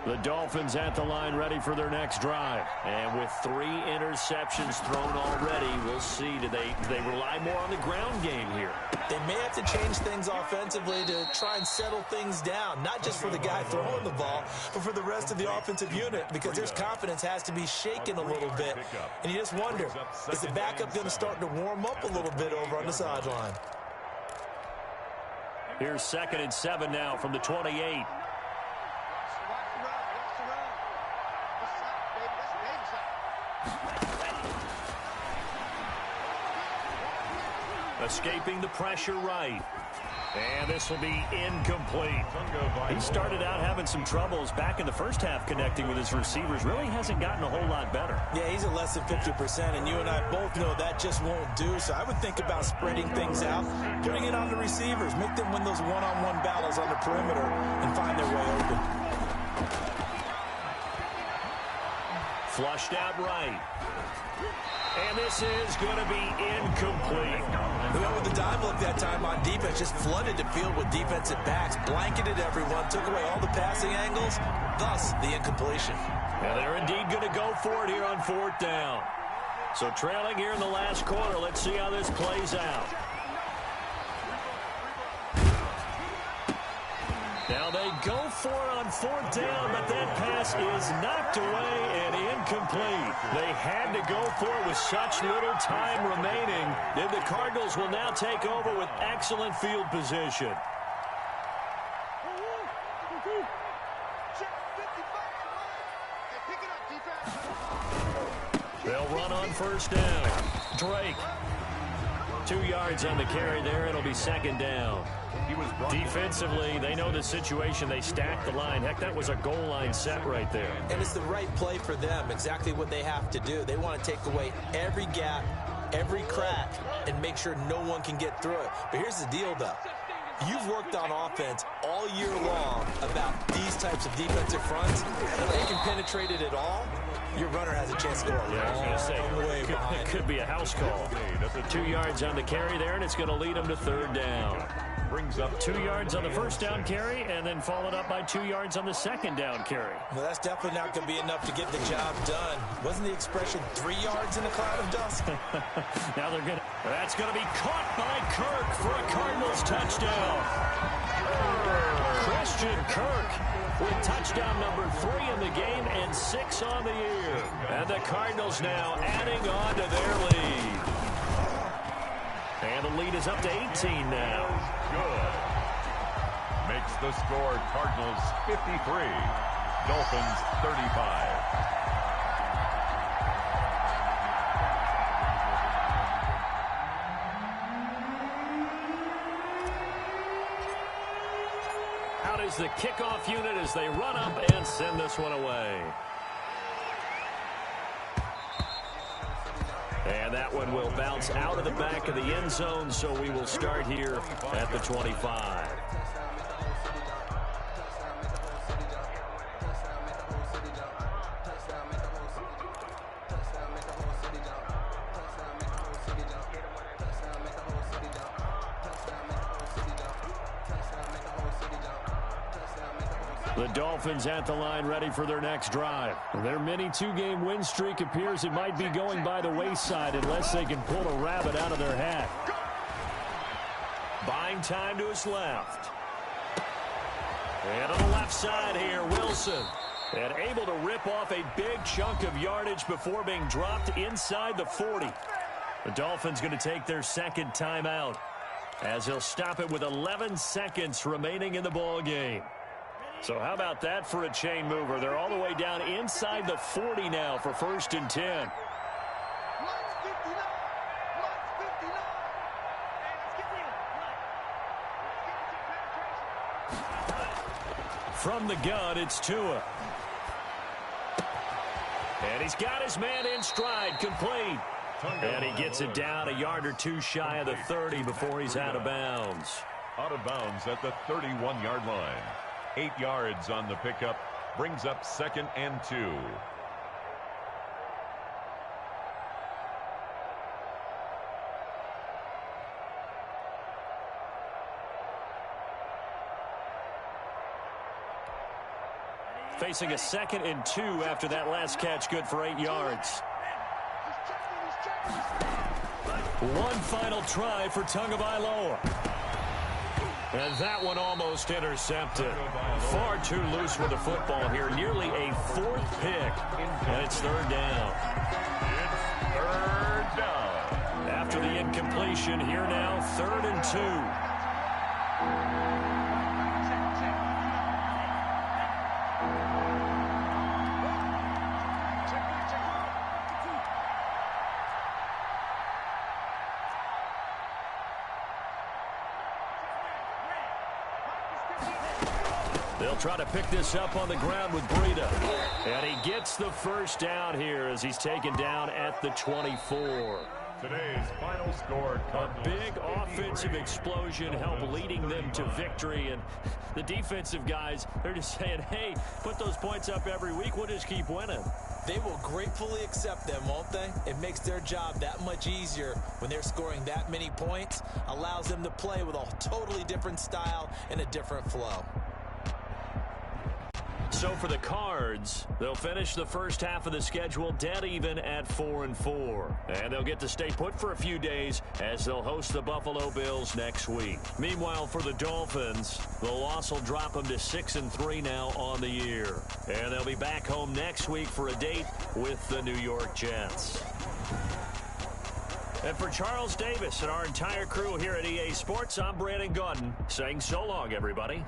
The Dolphins at the line ready for their next drive. And with 3 interceptions thrown already, we'll see. Do they rely more on the ground game here? They may have to change things offensively to try and settle things down, not just for the guy throwing the ball, but for the rest of the offensive unit, because their confidence has to be shaken a little bit. And you just wonder, is the backup going to start to warm up a little bit over on the sideline? Here's 2nd and 7 now from the 28. Escaping the pressure right. And this will be incomplete. He started out having some troubles back in the first half connecting with his receivers. Really hasn't gotten a whole lot better. Yeah, he's at less than 50%, and you and I both know that just won't do. So I would think about spreading things out, putting it on the receivers, make them win those one-on-one battles on the perimeter and find their way open. Flushed out right. And this is going to be incomplete. We went with the dime look that time on defense, just flooded the field with defensive backs, blanketed everyone, took away all the passing angles, thus the incompletion. And they're indeed going to go for it here on 4th down. So trailing here in the last quarter, let's see how this plays out. Now they go for it on 4th down, but that pass is knocked away and incomplete. They had to go for it with such little time remaining. Then the Cardinals will now take over with excellent field position. They'll run on 1st down. Drake. 2 yards on the carry there. It'll be 2nd down. Defensively, they know the situation. They stack the line. Heck, that was a goal line set right there. And it's the right play for them, exactly what they have to do. They want to take away every gap, every crack, and make sure no one can get through it. But here's the deal, though. You've worked on offense all year long about these types of defensive fronts. If they can penetrate it at all, your runner has a chance to go a long way behind. It could be a house call. 2 yards on the carry there, and it's going to lead them to 3rd down. Brings up 2 yards on the 1st down carry, and then followed up by 2 yards on the 2nd down carry. Well, that's definitely not going to be enough to get the job done. Wasn't the expression 3 yards in a cloud of dust? Now they're going to... That's going to be caught by Kirk for a Cardinals touchdown. Christian Kirk with touchdown number 3 in the game and 6 on the year. And the Cardinals now adding on to their lead. And the lead is up to 18 now. Good. Makes the score Cardinals 53, Dolphins 35. is the kickoff unit as they run up and send this one away. And that one will bounce out of the back of the end zone, so we will start here at the 25. The Dolphins at the line ready for their next drive. Their mini two-game win streak appears it might be going by the wayside unless they can pull a rabbit out of their hat. Buying time to his left. And on the left side here, Wilson. And able to rip off a big chunk of yardage before being dropped inside the 40. The Dolphins going to take their second timeout as they'll stop it with 11 seconds remaining in the ball game. So how about that for a chain mover? They're all the way down inside the 40 now for 1st and 10. From the gun, it's Tua. And he's got his man in stride, complete. And he gets it down a yard or two shy of the 30 before he's out of bounds. Out of bounds at the 31-yard line. 8 yards on the pickup, brings up 2nd and 2. Facing a 2nd and 2 after that last catch, good for 8 yards. One final try for Tagovailoa. And that one almost intercepted. Far too loose with the football here. Nearly a 4th pick. And it's 3rd down. It's 3rd down. After the incompletion, here now, 3rd and 2. They'll try to pick this up on the ground with Breida. And he gets the first down here as he's taken down at the 24. Today's final score. A big offensive explosion helped leading them to victory. And the defensive guys, they're just saying, hey, put those points up every week. We'll just keep winning. They will gratefully accept them, won't they? It makes their job that much easier when they're scoring that many points. Allows them to play with a totally different style and a different flow. So for the Cards, they'll finish the first half of the schedule dead even at 4-4. And they'll get to stay put for a few days as they'll host the Buffalo Bills next week. Meanwhile, for the Dolphins, the loss will drop them to 6-3 now on the year. And they'll be back home next week for a date with the New York Jets. And for Charles Davis and our entire crew here at EA Sports, I'm Brandon Gaudin saying so long, everybody.